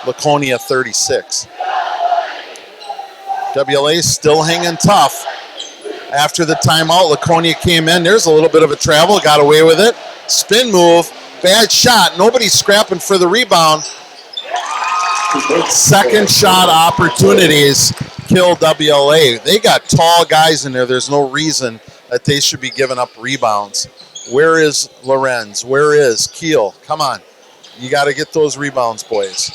Laconia 36. WLA still hanging tough. After the timeout, Laconia came in. There's a little bit of a travel, got away with it. Spin move, bad shot. Nobody's scrapping for the rebound. Second shot opportunities kill WLA. They got tall guys in there. There's no reason that they should be giving up rebounds. Where is Lorenz? Where is Keel? Come on. You got to get those rebounds, boys.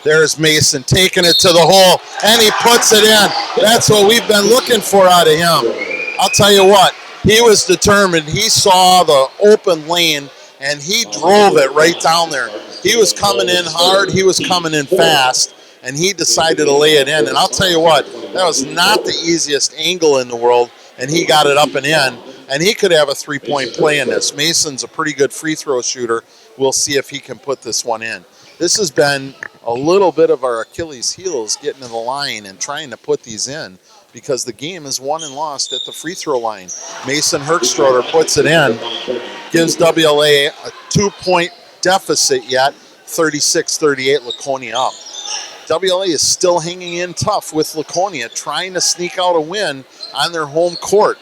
There's Mason taking it to the hole, and he puts it in. That's what we've been looking for out of him. I'll tell you what, he was determined. He saw the open lane, and he drove it right down there. He was coming in hard. He was coming in fast, and he decided to lay it in. And I'll tell you what, that was not the easiest angle in the world, and he got it up and in. And he could have a three-point play in this. Mason's a pretty good free throw shooter. We'll see if he can put this one in. This has been a little bit of our Achilles heels getting to the line and trying to put these in because the game is won and lost at the free throw line. Mason Herkstroder puts it in, gives WLA a 2-point deficit yet, 36-38, Laconia up. WLA is still hanging in tough with Laconia, trying to sneak out a win on their home court.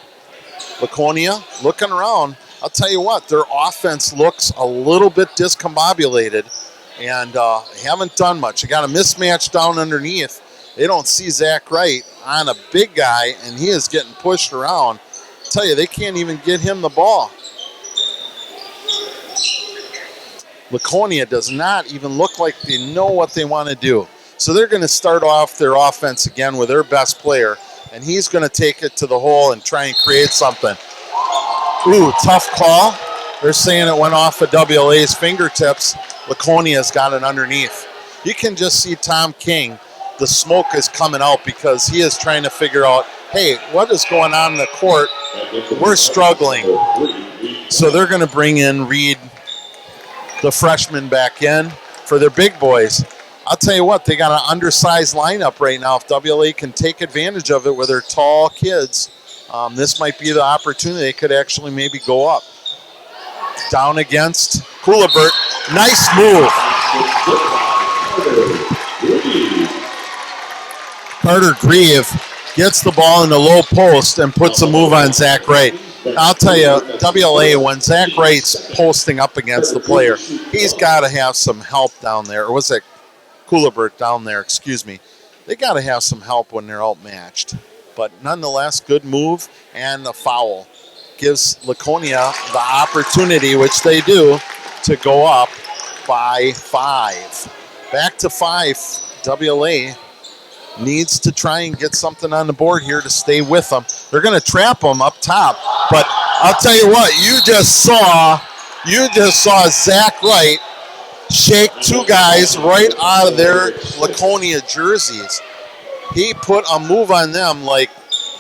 Laconia looking around. I'll tell you what, their offense looks a little bit discombobulated and haven't done much. They got a mismatch down underneath. They don't see Zach Wright on a big guy, and he is getting pushed around. I'll tell you, they can't even get him the ball. Laconia does not even look like they know what they want to do. So they're going to start off their offense again with their best player, and he's going to take it to the hole and try and create something. Ooh, tough call. They're saying it went off of WLA's fingertips. Laconia's got it underneath. You can just see Tom King. The smoke is coming out because he is trying to figure out, hey, what is going on in the court? We're struggling. So they're going to bring in Reed, the freshman, back in for their big boys. I'll tell you what, they got an undersized lineup right now. If WLA can take advantage of it with their tall kids, this might be the opportunity. They could actually maybe go up. Down against Coolibert. Nice move. Carter Grieve gets the ball in the low post and puts a move on Zach Wright. I'll tell you, WLA, when Zach Wright's posting up against the player, he's got to have some help down there. Or was it Coolibert down there? Excuse me. They got to have some help when they're outmatched. But nonetheless, good move and a foul. Gives Laconia the opportunity, which they do, to go up by 5. Back to 5. WLA needs to try and get something on the board here to stay with them. They're going to trap them up top. But I'll tell you what, you just saw Zach Wright shake 2 guys right out of their Laconia jerseys. He put a move on them like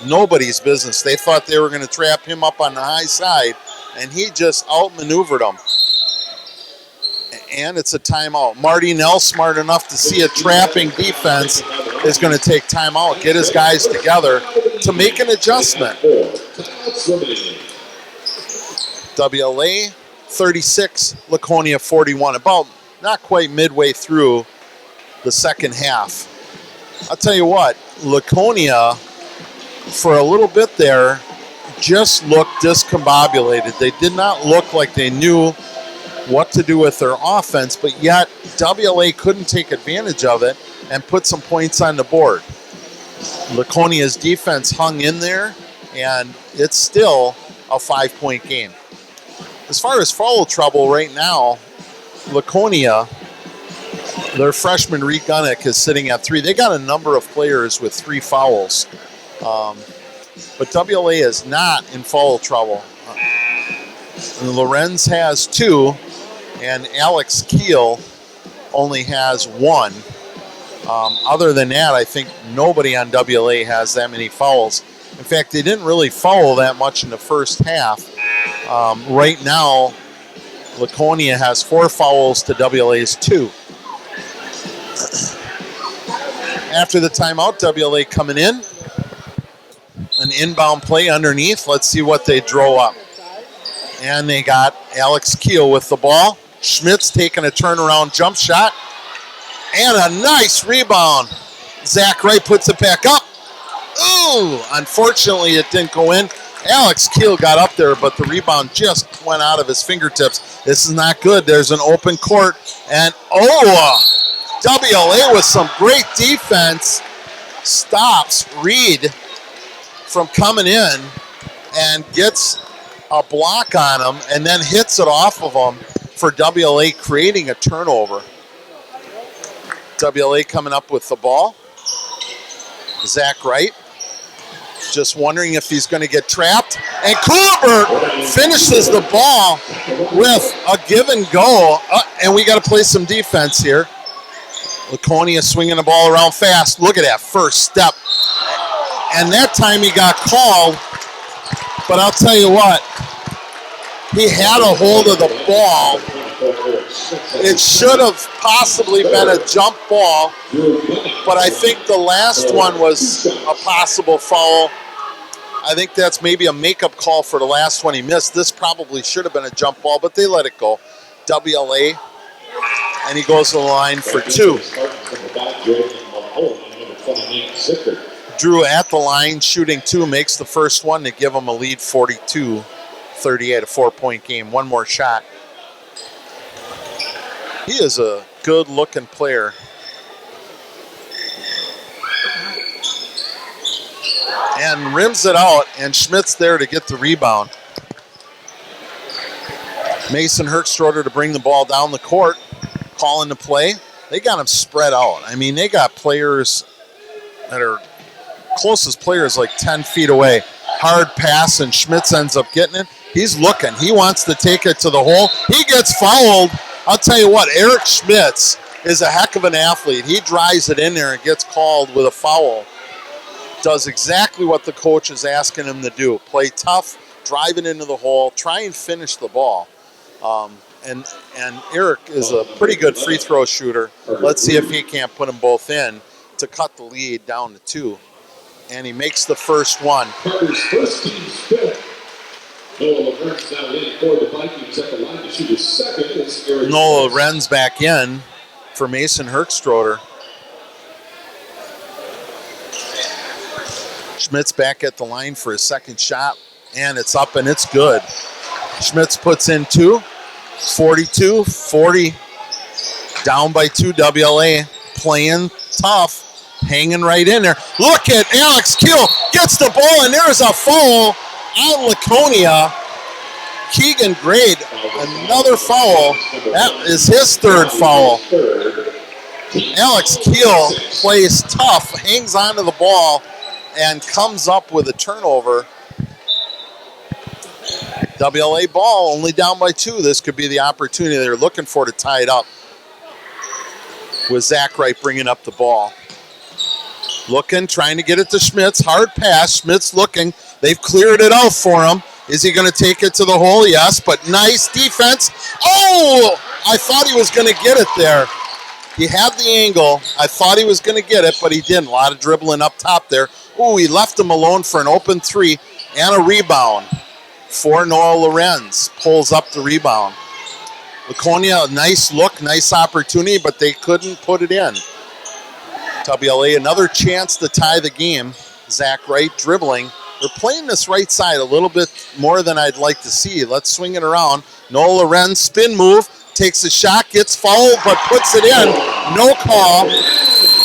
nobody's business. They thought they were going to trap him up on the high side, and he just outmaneuvered them. And it's a timeout. Marty Nell, smart enough to see a trapping defense, is going to take timeout, get his guys together to make an adjustment. WLA 36, Laconia 41. About not quite midway through the second half. I'll tell you what, Laconia, for a little bit there, just looked discombobulated. They did not look like they knew what to do with their offense, but yet WLA couldn't take advantage of it and put some points on the board. Laconia's defense hung in there, and it's still a 5-point game. As far as foul trouble right now, Laconia, their freshman Reed Gunnick is sitting at 3. They got a number of players with 3 fouls. But WLA is not in foul trouble. Lorenz has 2, and Alex Keel only has 1. Other than that, I think nobody on WLA has that many fouls. In fact, they didn't really foul that much in the first half. Right now, Laconia has 4 fouls to WLA's 2. After the timeout, WLA coming in. An inbound play underneath. Let's see what they draw up. And they got Alex Keel with the ball. Schmitz taking a turnaround jump shot. And a nice rebound. Zach Wright puts it back up. Ooh, unfortunately it didn't go in. Alex Keel got up there, but the rebound just went out of his fingertips. This is not good. There's an open court. And WLA with some great defense stops Reed from coming in and gets a block on him and then hits it off of him for WLA, creating a turnover. WLA coming up with the ball. Zach Wright just wondering if he's going to get trapped. And Kuhlenberg finishes the ball with a give and go. And we got to play some defense here. Laconia swinging the ball around fast. Look at that first step. And that time he got called. But I'll tell you what, he had a hold of the ball. It should have possibly been a jump ball, but I think the last one was a possible foul. I think that's maybe a makeup call for the last one he missed. This probably should have been a jump ball, but they let it go. WLA, and he goes to the line for 2. Drew at the line, shooting 2, makes the first one to give him a lead, 42-38, a 4-point game. One more shot. He is a good-looking player. And rims it out, and Schmidt's there to get the rebound. Mason Herkstroder to bring the ball down the court, calling the play. They got him spread out. I mean, they got players that are closest players like 10 feet away. Hard pass, and Schmitz ends up getting it. He's looking. He wants to take it to the hole. He gets fouled. I'll tell you what, Eric Schmitz is a heck of an athlete. He drives it in there and gets called with a foul. Does exactly what the coach is asking him to do. Play tough, drive it into the hole, try and finish the ball. And Eric is a pretty good free throw shooter. Let's see if he can't put them both in to cut the lead down to 2. And he makes the first one. Carter's first team's fifth. Noah Lorenz now in for the Vikings at the line to shoot his second. Noah Lorenz back in for Mason Herkstroder. Schmitz back at the line for his second shot, and it's up and it's good. Schmitz puts in 2, 42-40, down by 2. WLA playing tough, hanging right in there. Look at Alex Keel, gets the ball, and there's a foul on Laconia. Keegan Grade, another foul. That is his 3rd foul. Alex Keel plays tough, hangs onto the ball, and comes up with a turnover. WLA ball only down by 2. This could be the opportunity they're looking for to tie it up. With Zach Wright bringing up the ball. Looking, trying to get it to Schmitz. Hard pass. Schmitz looking. They've cleared it out for him. Is he going to take it to the hole? Yes, but nice defense. Oh! I thought he was going to get it there. He had the angle. I thought he was going to get it, but he didn't. A lot of dribbling up top there. Ooh, he left him alone for an open 3 and a rebound for Noah Lorenz. Pulls up the rebound. Laconia, a nice look, nice opportunity, but they couldn't put it in. WLA, another chance to tie the game. Zach Wright dribbling. They're playing this right side a little bit more than I'd like to see. Let's swing it around. Noah Lorenz, spin move, takes a shot, gets fouled, but puts it in. No call.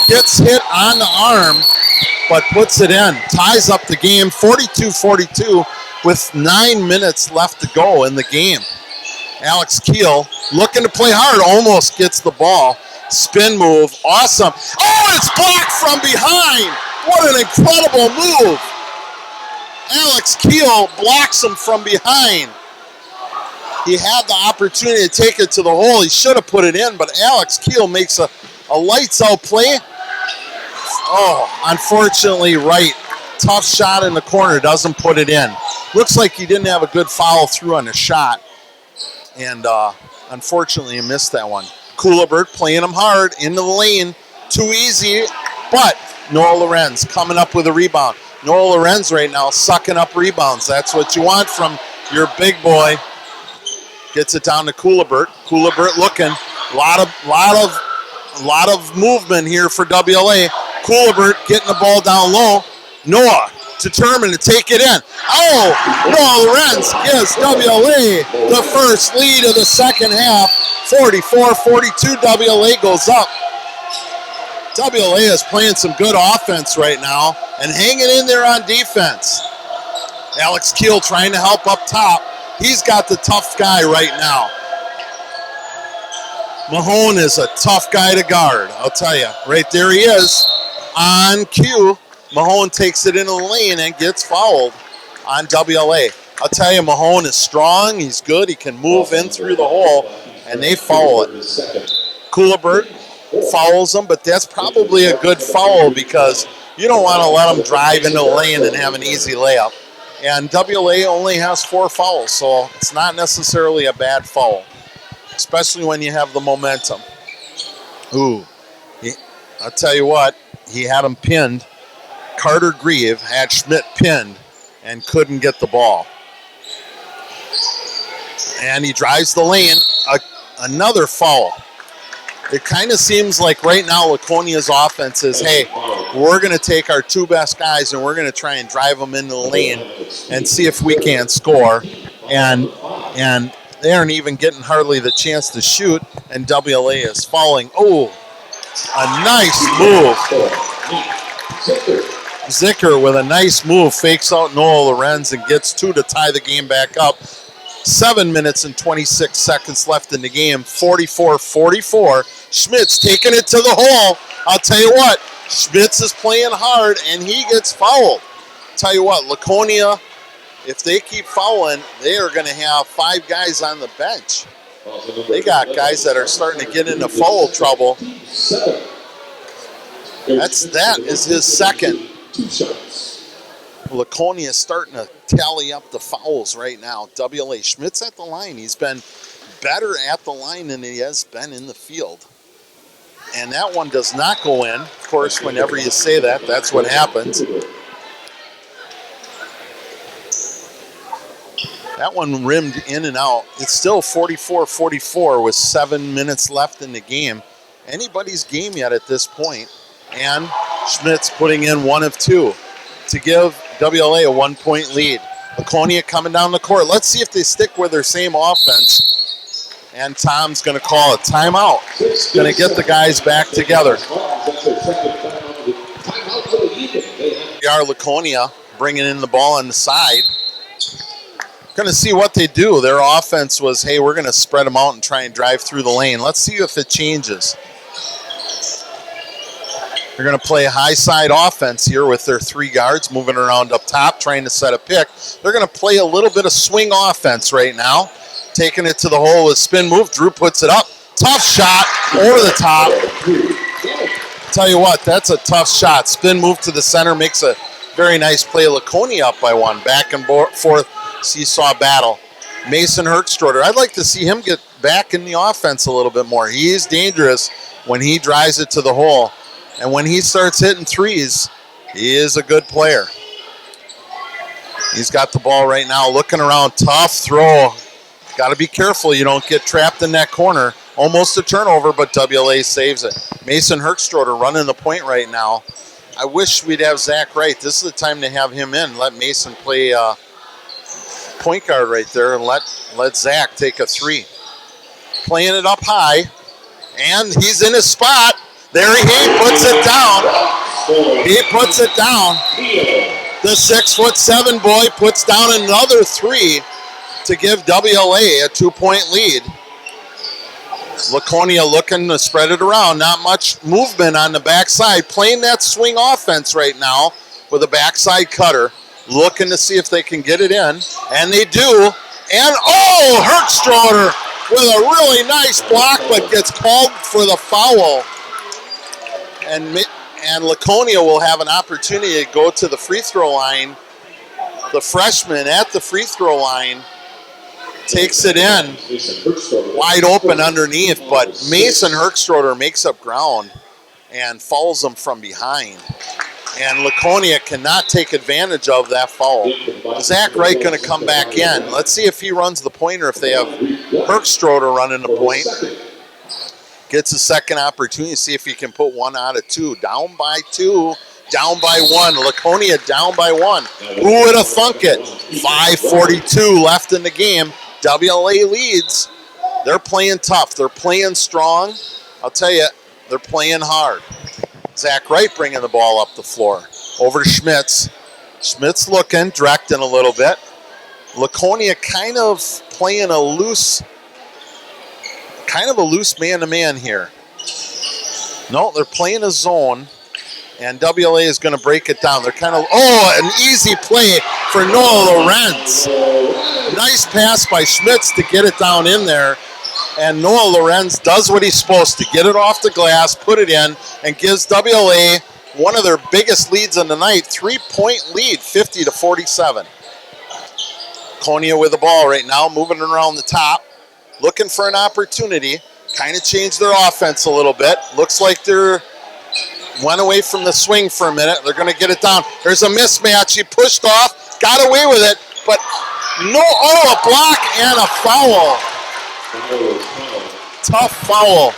Gets hit on the arm, but puts it in. Ties up the game, 42-42. with 9 minutes left to go in the game. Alex Keel looking to play hard, almost gets the ball. Spin move, awesome. Oh, it's blocked from behind. What an incredible move. Alex Keel blocks him from behind. He had the opportunity to take it to the hole. He should have put it in, but Alex Keel makes a lights out play. Oh, unfortunately, right. Tough shot in the corner, doesn't put it in. Looks like he didn't have a good follow through on the shot. And unfortunately, he missed that one. Coolibert playing him hard into the lane. Too easy, but Noah Lorenz coming up with a rebound. Noah Lorenz right now sucking up rebounds. That's what you want from your big boy. Gets it down to Coolibert. Coolibert looking. Lot of movement here for WLA. Coolibert getting the ball down low. Noah determined to take it in. Oh, Noah Lorenz gives WLA the first lead of the second half. 44-42, WLA goes up. WLA is playing some good offense right now and hanging in there on defense. Alex Keel trying to help up top. He's got the tough guy right now. Mahone is a tough guy to guard, I'll tell you. Right there he is on cue. Mahone takes it into the lane and gets fouled on WLA. I'll tell you, Mahone is strong. He's good. He can move in through the hole, and they foul it. Coolibert fouls him, but that's probably a good foul because you don't want to let him drive into the lane and have an easy layup. And WLA only has 4 fouls, so it's not necessarily a bad foul, especially when you have the momentum. Ooh, I'll tell you what, he had him pinned. Carter Grieve had Schmidt pinned and couldn't get the ball. And he drives the lane, another foul. It kind of seems like right now Laconia's offense is, hey, we're going to take our 2 best guys and we're going to try and drive them into the lane and see if we can score. And they aren't even getting hardly the chance to shoot, and WLA is fouling. Oh, a nice move. Zicker with a nice move, fakes out Noah Lorenz and gets 2 to tie the game back up. 7 minutes and 26 seconds left in the game, 44-44. Schmitz taking it to the hole. I'll tell you what, Schmitz is playing hard, and he gets fouled. Tell you what, Laconia, if they keep fouling, they are going to have 5 guys on the bench. They got guys that are starting to get into foul trouble. That is his second. Laconia is starting to tally up the fouls right now. WLA Schmitz at the line. He's been better at the line than he has been in the field. And that one does not go in. Of course, whenever you say that, that's what happens. That one rimmed in and out. It's still 44-44 with 7 minutes left in the game. Anybody's game yet at this point. And Schmitz putting in 1 of 2 to give WLA a 1-point lead. Laconia coming down the court. Let's see if they stick with their same offense. And Tom's going to call a timeout. Going to get the guys back together. We are Laconia bringing in the ball on the side. Going to see what they do. Their offense was, hey, we're going to spread them out and try and drive through the lane. Let's see if it changes. They're going to play a high side offense here with their 3 guards moving around up top, trying to set a pick. They're going to play a little bit of swing offense right now. Taking it to the hole with spin move. Drew puts it up. Tough shot over the top. Tell you what, that's a tough shot. Spin move to the center makes a very nice play. Laconia up by 1. Back and forth seesaw battle. Mason Herkstroder, I'd like to see him get back in the offense a little bit more. He is dangerous when he drives it to the hole. And when he starts hitting threes, he is a good player. He's got the ball right now, looking around. Tough throw. Got to be careful you don't get trapped in that corner. Almost a turnover, but WLA saves it. Mason Herkstroder running the point right now. I wish we'd have Zach Wright. This is the time to have him in. Let Mason play point guard right there and let Zach take a 3. Playing it up high, and he's in his spot. There he puts it down. He puts it down. The 6'7" boy puts down another three to give WLA a 2-point lead. Laconia looking to spread it around. Not much movement on the backside. Playing that swing offense right now with a backside cutter. Looking to see if they can get it in. And they do. And Herkstroder with a really nice block, but gets called for the foul. And Laconia will have an opportunity to go to the free throw line. The freshman at the free throw line takes it in, wide open underneath, but Mason Herkstroder makes up ground and fouls him from behind. And Laconia cannot take advantage of that foul. Zach Wright going to come back in. Let's see if he runs the point or if they have Herkstroder running the point. Gets a second opportunity to see if he can put one out of two. Down by two. Down by one. Laconia down by one. Who would have thunk it? 5:42 left in the game. WLA leads. They're playing tough. They're playing strong. I'll tell you, they're playing hard. Zach Wright bringing the ball up the floor. Over to Schmitz. Schmitz looking, directing a little bit. Laconia kind of playing a loose man-to-man here. No, they're playing a zone. And WLA is going to break it down. They're kind of, an easy play for Noah Lorenz. Nice pass by Schmitz to get it down in there. And Noah Lorenz does what he's supposed to. Get it off the glass, put it in, and gives WLA one of their biggest leads in the night. 3-point lead, 50-47. Laconia with the ball right now, moving around the top. Looking for an opportunity. Kind of changed their offense a little bit. Looks like they're went away from the swing for a minute. They're going to get it down. There's a mismatch. He pushed off, got away with it, but a block and a foul. Tough foul.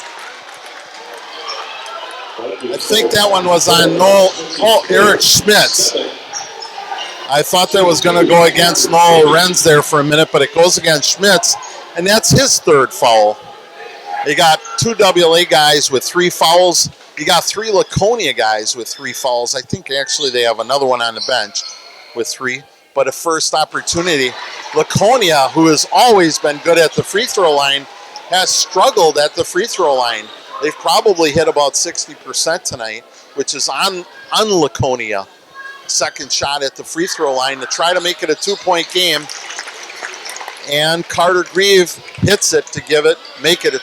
I think that one was on Eric Schmitz. I thought that was going to go against Noel Lorenz there for a minute, but it goes against Schmitz, and that's his third foul. They got two WLA guys with 3 fouls. You got 3 Laconia guys with 3 fouls. I think actually they have another one on the bench with 3. But a first opportunity. Laconia, who has always been good at the free throw line, has struggled at the free throw line. They've probably hit about 60% tonight, which is on Laconia. Second shot at the free throw line to try to make it a 2-point game. And Carter Grieve hits it to make it a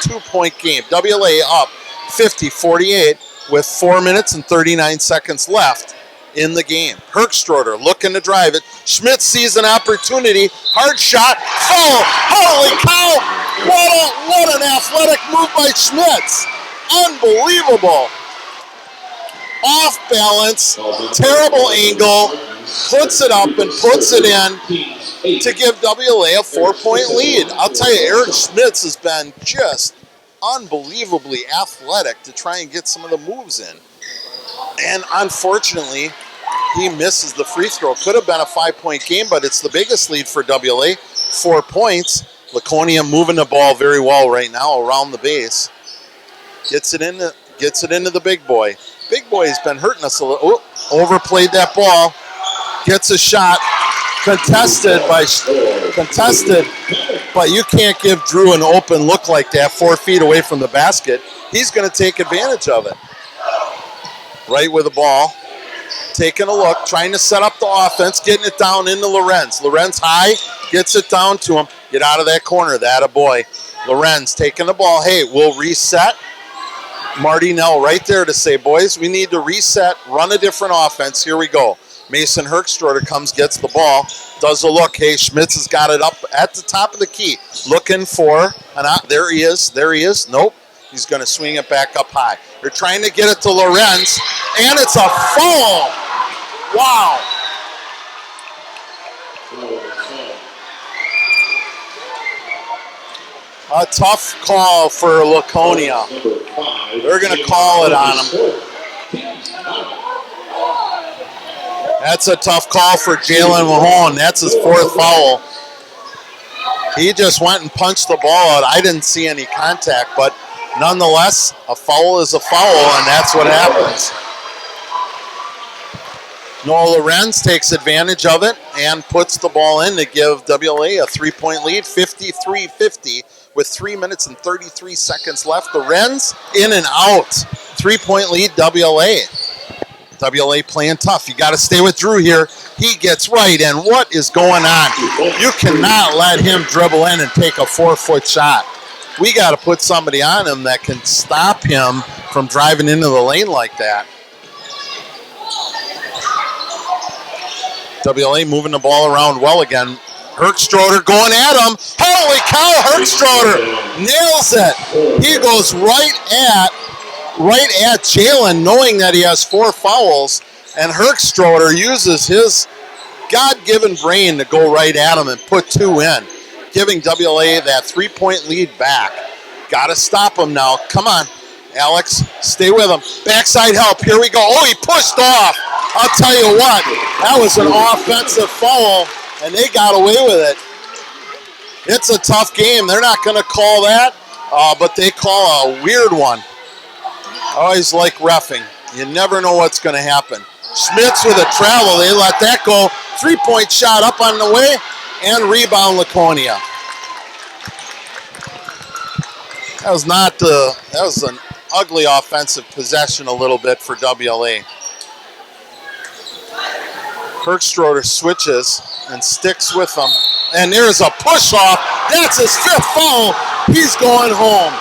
2-point game. WLA up 50-48 with 4 minutes and 39 seconds left in the game. Herkstroder looking to drive it. Schmitz sees an opportunity. Hard shot. Oh, holy cow! What an athletic move by Schmitz. Unbelievable. Off balance. Terrible angle. Puts it up and puts it in to give WLA a 4-point lead. I'll tell you, Eric Schmitz has been just unbelievably athletic to try and get some of the moves in. And unfortunately, he misses the free throw. Could have been a 5-point game, but it's the biggest lead for WLA. 4 points. Laconia moving the ball very well right now around the base. Gets it into the big boy. Big boy has been hurting us a little. Overplayed that ball. Gets a shot. Contested, but you can't give Drew an open look like that 4 feet away from the basket. He's going to take advantage of it. Right with the ball. Taking a look, trying to set up the offense, getting it down into Lorenz. Lorenz high, gets it down to him. Get out of that corner, that a boy. Lorenz taking the ball. Hey, we'll reset. Marty Nell right there to say, boys, we need to reset, run a different offense. Here we go. Mason Herkstroder comes, gets the ball, does a look. Hey, Schmitz has got it up at the top of the key. Looking for, there he is. Nope. He's going to swing it back up high. They're trying to get it to Lorenz, and it's a foul. Wow. A tough call for Laconia. They're going to call it on him. That's a tough call for Jalen Mahone. That's his 4th foul. He just went and punched the ball out. I didn't see any contact, but nonetheless, a foul is a foul, and that's what happens. Noah Lorenz takes advantage of it and puts the ball in to give WLA a 3-point lead, 53-50, with 3 minutes and 33 seconds left. Lorenz in and out. 3-point lead, WLA. WLA playing tough. You got to stay with Drew here. He gets right, and what is going on? You cannot let him dribble in and take a 4-foot shot. We got to put somebody on him that can stop him from driving into the lane like that. WLA moving the ball around well again. Herkstroder going at him. Holy cow, Herkstroder nails it. He goes right at Jalen, knowing that he has 4 fouls, and Herkstroder uses his God-given brain to go right at him and put 2 in, giving WLA that 3-point lead back. Got to stop him now. Come on, Alex, stay with him. Backside help, here we go. Oh, he pushed off. I'll tell you what, that was an offensive foul, and they got away with it. It's a tough game. They're not going to call that, but they call a weird one. I always like reffing. You never know what's going to happen. Schmitz with a travel. They let that go. 3-point shot up on the way, and rebound Laconia. That was an ugly offensive possession a little bit for WLA. Herkstroder switches and sticks with them. And there's a push off. That's his 5th foul. He's going home.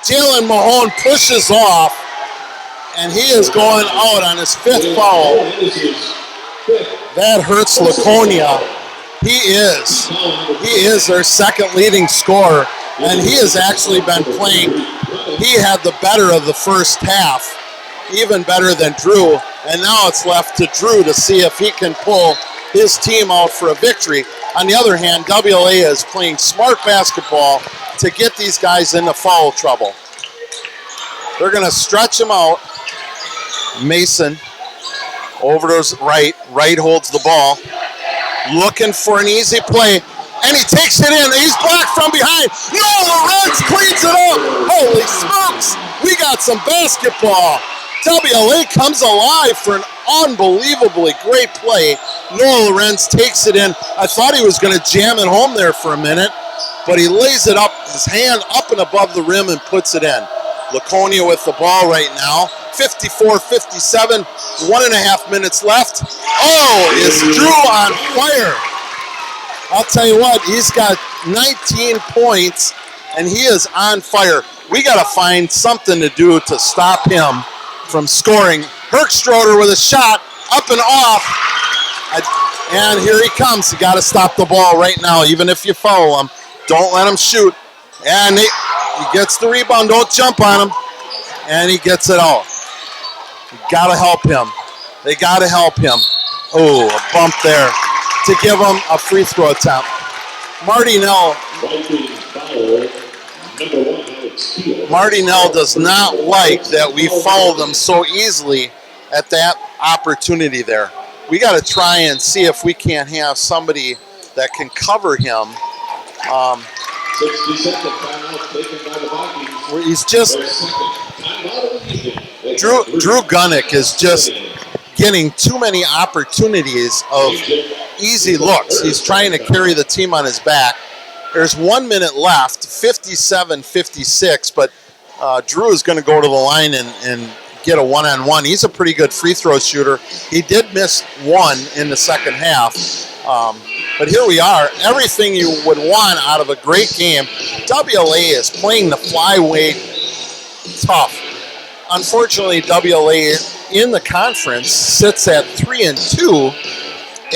Jalen Mahone pushes off, and he is going out on his 5th foul. That hurts Laconia. He is their 2nd leading scorer, and he has actually been playing. He had the better of the first half, even better than Drew, and now it's left to Drew to see if he can pull his team out for a victory. On the other hand, WLA is playing smart basketball to get these guys into foul trouble. They're going to stretch them out. Mason over to his right. Right holds the ball. Looking for an easy play. And he takes it in. He's blocked from behind. No, Lorenz cleans it up. Holy smokes. We got some basketball. WLA comes alive for an unbelievably great play. Noah Lorenz takes it in. I thought he was going to jam it home there for a minute, but he lays it up, his hand up and above the rim, and puts it in. Laconia with the ball right now. 54-57, 1.5 minutes left. Oh, is Drew on fire? I'll tell you what, he's got 19 points, and he is on fire. We got to find something to do to stop him from scoring. Herkstroder with a shot, up and off. And here he comes. You got to stop the ball right now, even if you foul him. Don't let him shoot. And he gets the rebound. Don't jump on him. And he gets it out. You got to help him. They got to help him. Oh, a bump there to give him a free throw attempt. Martinell does not like that we fouled him so easily at that opportunity there. We got to try and see if we can't have somebody that can cover him. 60-second timeout taken by the Vikings. He's just Drew Gunnick is just getting too many opportunities of easy looks. He's trying to carry the team on his back. There's 1 minute left, 57-56, but Drew is going to go to the line and get a one-on-one. He's a pretty good free throw shooter. He did miss one in the second half. But here we are, everything you would want out of a great game. WLA is playing the flyweight tough. Unfortunately, WLA in the conference sits at 3-2,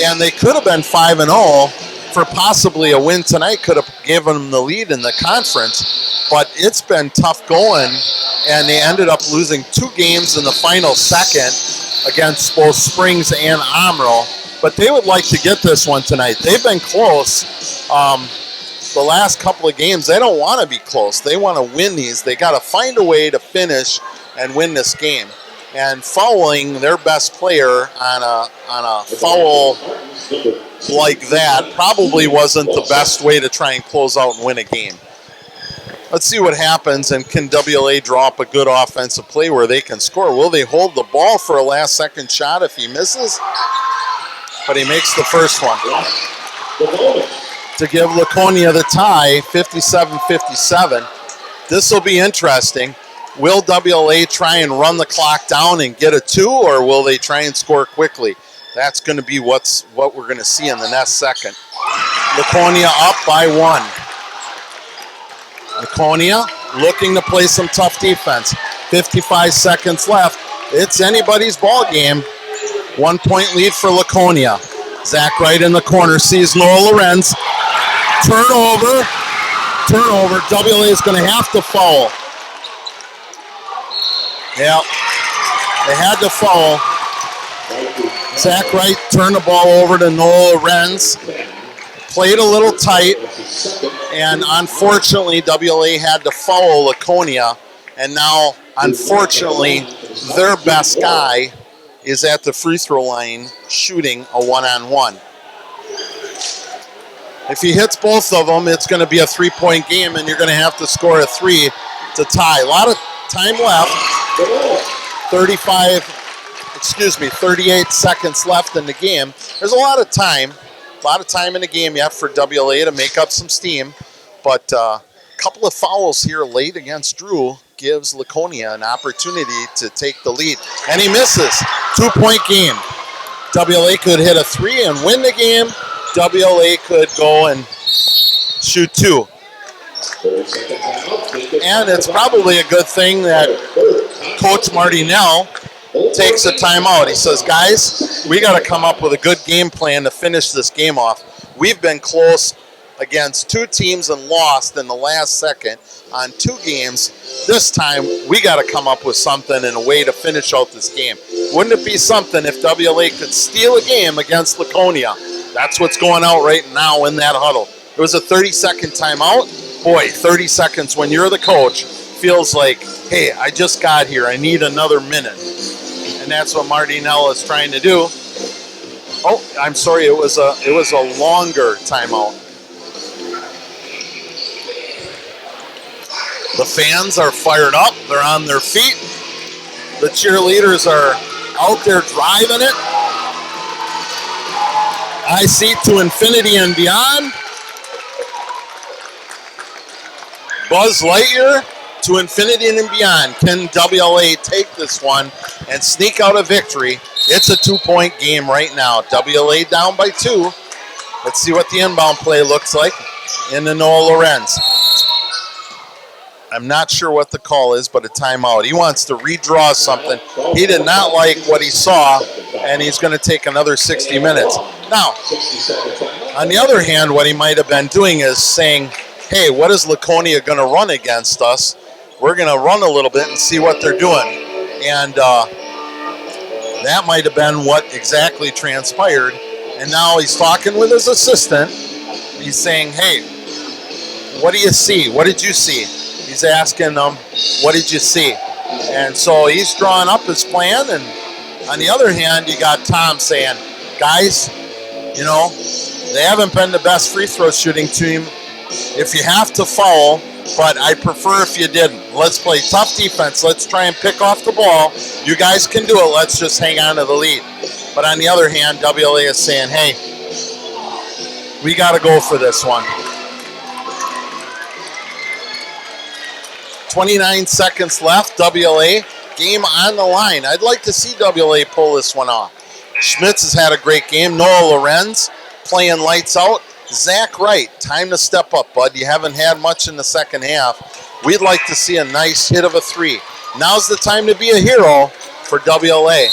and they could have been 5-0 for possibly a win tonight. Could have given them the lead in the conference, but it's been tough going, and they ended up losing 2 games in the final second against both Springs and Amarillo. But they would like to get this one tonight. They've been close. The last couple of games, they don't want to be close. They want to win these. They got to find a way to finish and win this game. And fouling their best player on a foul like that probably wasn't the best way to try and close out and win a game. Let's see what happens, and can WLA draw up a good offensive play where they can score? Will they hold the ball for a last-second shot if he misses? But he makes the first one to give Laconia the tie, 57-57. This will be interesting. Will WLA try and run the clock down and get a 2, or will they try and score quickly? That's going to be what we're going to see in the next second. Laconia up by 1. Laconia looking to play some tough defense. 55 seconds left. It's anybody's ball game. 1 point lead for Laconia. Zach Wright in the corner sees Noah Lorenz. Turnover. WLA is going to have to foul. Yeah, they had to foul. Zach Wright turned the ball over to Noah Lorenz. Played a little tight, and unfortunately, WLA had to foul Laconia, and now, unfortunately, their best guy is at the free throw line shooting a one-on-one. If he hits both of them, it's going to be a 3-point game, and you're going to have to score a 3 to tie. A lot of time left. 38 seconds left in the game. There's a lot of time. A lot of time in the game yet for WLA to make up some steam, but a couple of fouls here late against Drew gives Laconia an opportunity to take the lead, and he misses. 2-point game. WLA could hit a 3 and win the game. WLA could go and shoot 2. And it's probably a good thing that Coach Martinell takes a timeout. He says, guys, we got to come up with a good game plan to finish this game off. We've been close against 2 teams and lost in the last second on 2 games. This time, we got to come up with something and a way to finish out this game. Wouldn't it be something if WLA could steal a game against Laconia? That's what's going out right now in that huddle. It was a 30-second timeout. Boy, 30 seconds when you're the coach feels like, hey, I just got here. I need another minute. And that's what Martinell is trying to do. Oh, I'm sorry, it was a longer timeout. The fans are fired up. They're on their feet. The cheerleaders are out there driving it. I see to infinity and beyond. Buzz Lightyear to infinity and beyond. Can WLA take this one and sneak out a victory? It's a 2-point game right now. WLA down by 2. Let's see what the inbound play looks like in the Noah Lorenz. I'm not sure what the call is, but a timeout. He wants to redraw something. He did not like what he saw, and he's going to take another 60 minutes. Now, on the other hand, what he might have been doing is saying, hey, what is Laconia going to run against us? We're going to run a little bit and see what they're doing. And that might have been what exactly transpired. And now he's talking with his assistant. He's saying, hey, what do you see? What did you see? He's asking them, what did you see? And so he's drawing up his plan. And on the other hand, you got Tom saying, guys, you know, they haven't been the best free throw shooting team. If you have to foul, but I prefer if you didn't. Let's play tough defense. Let's try and pick off the ball. You guys can do it. Let's just hang on to the lead. But on the other hand, WLA is saying, hey, we got to go for this one. 29 seconds left. WLA, game on the line. I'd like to see WLA pull this one off. Schmitz has had a great game. Noah Lorenz playing lights out. Zach Wright, time to step up, bud. You haven't had much in the second half. We'd like to see a nice hit of a 3. Now's the time to be a hero for WLA.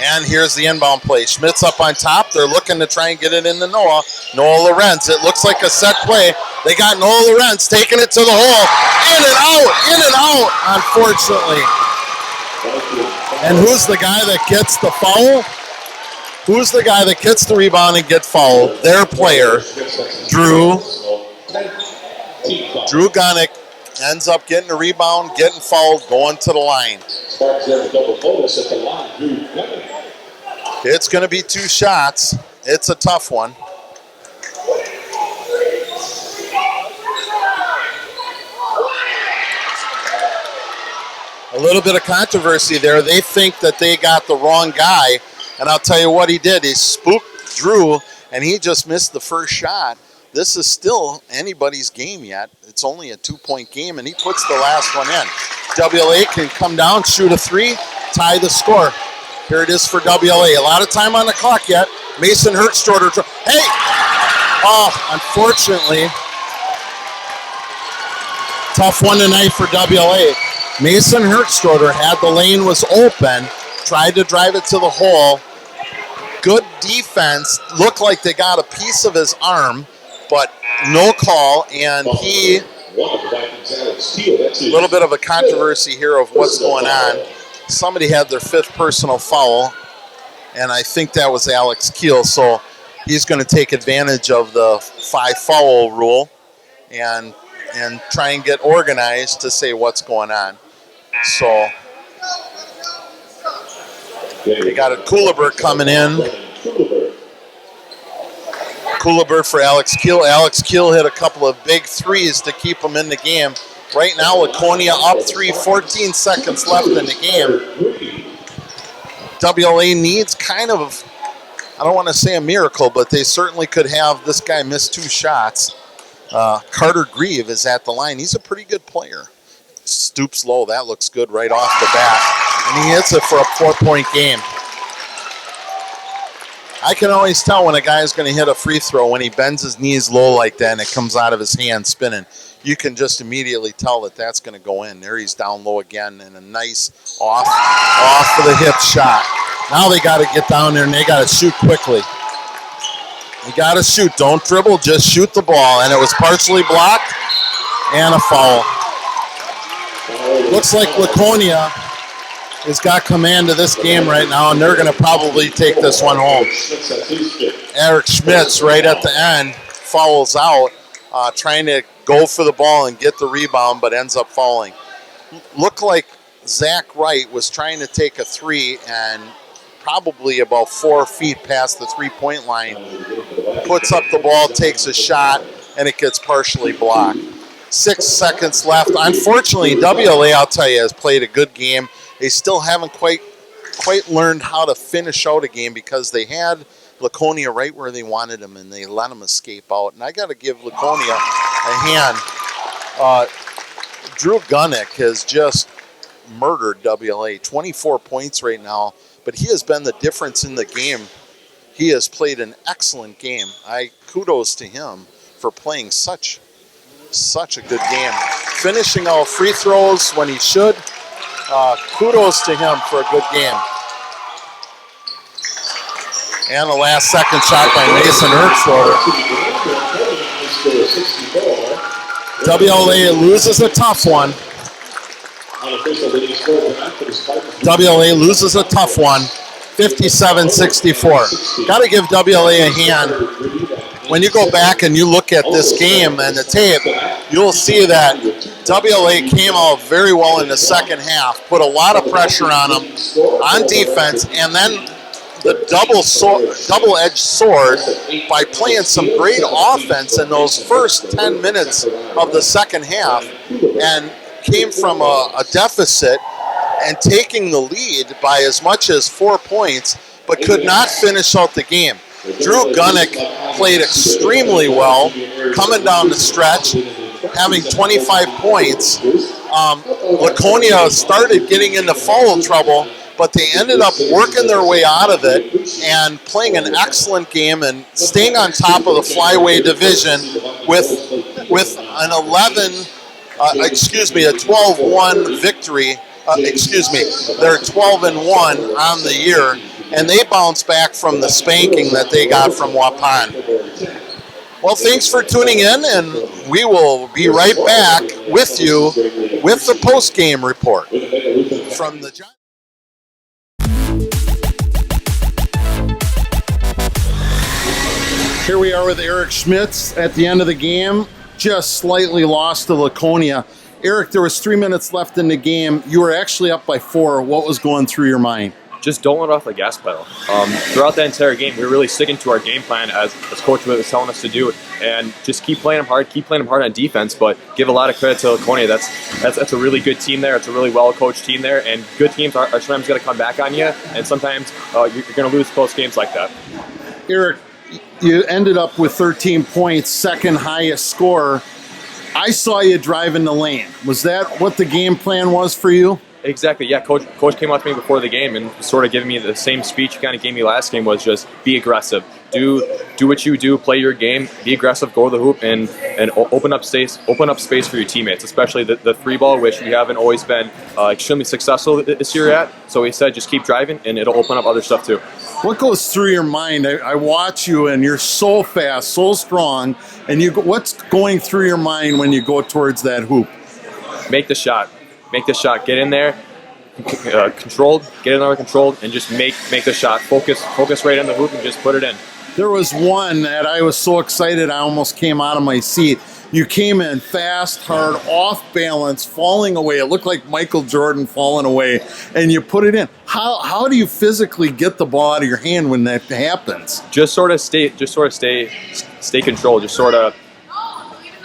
And here's the inbound play. Schmitz up on top. They're looking to try and get it into Noah. Noah Lorenz. It looks like a set play. They got Noah Lorenz taking it to the hole. In and out, unfortunately. And who's the guy that gets the foul? Who's the guy that gets the rebound and gets fouled? Their player, Drew Gunnick, ends up getting a rebound, getting fouled, going to the line. It's going to be 2 shots. It's a tough one. A little bit of controversy there. They think that they got the wrong guy, and I'll tell you what he did. He spooked Drew, and he just missed the first shot. This is still anybody's game yet. It's only a 2-point game, and he puts the last one in. WLA can come down, shoot a three, tie the score. Here it is for WLA. A lot of time on the clock yet. Mason Hertzstroder. Hey! Oh, unfortunately, tough one tonight for WLA. Mason Hertzstroder had the lane was open, tried to drive it to the hole. Good defense. Looked like they got a piece of his arm, but no call, and he, a little bit of a controversy here of what's going on. Somebody had their 5th personal foul, and I think that was Alex Keel, so he's going to take advantage of the 5-foul rule and try and get organized to say what's going on. So we got a Kuliber coming in. Kuliber for Alex Keel. Alex Keel hit a couple of big threes to keep him in the game. Right now, Laconia up 3, 14 seconds left in the game. WLA needs kind of, I don't want to say a miracle, but they certainly could have this guy miss 2 shots. Carter Grieve is at the line. He's a pretty good player. Stoops low. That looks good right off the bat. And he hits it for a 4-point game. I can always tell when a guy is going to hit a free throw when he bends his knees low like that and it comes out of his hand spinning. You can just immediately tell that that's going to go in. There he's down low again and a nice off of the hip shot. Now they got to get down there and they got to shoot quickly. You got to shoot. Don't dribble. Just shoot the ball. And it was partially blocked and a foul. Looks like Laconia has got command of this game right now, and they're going to probably take this one home. Eric Schmitz right at the end fouls out, trying to go for the ball and get the rebound, but ends up fouling. Looked like Zach Wright was trying to take a three and probably about 4 feet past the three-point line, puts up the ball, takes a shot, and it gets partially blocked. 6 seconds left. Unfortunately, WLA, I'll tell you, has played a good game. They still haven't quite learned how to finish out a game because they had Laconia right where they wanted them, and they let them escape out. And I got to give Laconia a hand. Drew Gunnick has just murdered WLA. 24 points right now, but he has been the difference in the game. He has played an excellent game. Kudos to him for playing such a good game. Finishing all free throws when he should. Kudos to him for a good game. And the last second shot by Mason Hertzstroder. WLA loses a tough one. WLA loses a tough one. 57-64. Got to give WLA a hand. When you go back and you look at this game and the tape, you'll see that WLA came out very well in the second half, put a lot of pressure on them on defense, and then the double-edged sword by playing some great offense in those first 10 minutes of the second half, and came from a deficit and taking the lead by as much as 4 points, but could not finish out the game. Drew Gunnick played extremely well, coming down the stretch, having 25 points. Laconia started getting into foul trouble, but they ended up working their way out of it and playing an excellent game and staying on top of the flyweight division with an 12-1 victory. They're 12-1 on the year, and they bounced back from the spanking that they got from Waupun. Well, thanks for tuning in, and we will be right back with you with the post-game report from the Giants. Here we are with Eric Schmitz at the end of the game. Just slightly lost to Laconia. Eric, there was 3 minutes left in the game. You were actually up by 4. What was going through your mind? just don't let off the gas pedal. Throughout that entire game, we were really sticking to our game plan as Coach was telling us to do, and just keep playing them hard on defense, but give a lot of credit to Laconia. That's a really good team there. It's a really well-coached team there, and good teams are sometimes going to come back on you, and sometimes you're going to lose close games like that. Eric, you ended up with 13 points, second highest score. I saw you drive in the lane. Was that what the game plan was for you? Exactly, yeah. Coach came up to me before the game and sort of giving me the same speech he kind of gave me last game, was just be aggressive. Do what you do, play your game, be aggressive, go to the hoop, and open up space for your teammates, especially the three ball, which we haven't always been extremely successful this year at. So he said just keep driving, and it'll open up other stuff too. What goes through your mind? I watch you, and you're so fast, so strong, and what's going through your mind when you go towards that hoop? Make the shot. Make the shot. Get in there, controlled. Get in there controlled, and just make the shot. Focus right on the hoop and just put it in. There was one that I was so excited I almost came out of my seat. You came in fast, hard, off balance, falling away. It looked like Michael Jordan falling away, and you put it in. How do you physically get the ball out of your hand when that happens? Just sort of stay controlled. Just sort of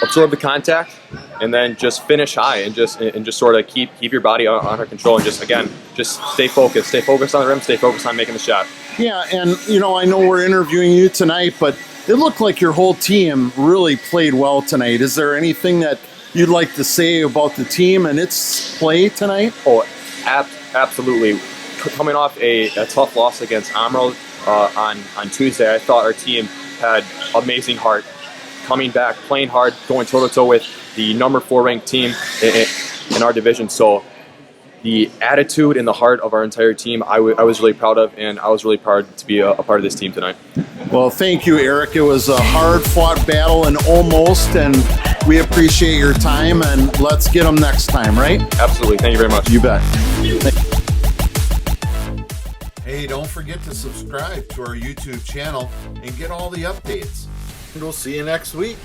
absorb the contact, and then just finish high, and just sort of keep your body under control, and just stay focused. Stay focused on the rim. Stay focused on making the shot. Yeah, and I know we're interviewing you tonight, but it looked like your whole team really played well tonight. Is there anything that you'd like to say about the team and its play tonight? Oh, absolutely. Coming off a tough loss against Emerald on Tuesday, I thought our team had amazing heart. Coming back, playing hard, going toe-to-toe with the number 4 ranked team in our division. So the attitude and the heart of our entire team, I was really proud of, and I was really proud to be a part of this team tonight. Well, thank you, Eric. It was a hard-fought battle and almost, and we appreciate your time, and let's get them next time, right? Absolutely. Thank you very much. You bet. Hey, don't forget to subscribe to our YouTube channel and get all the updates. And we'll see you next week.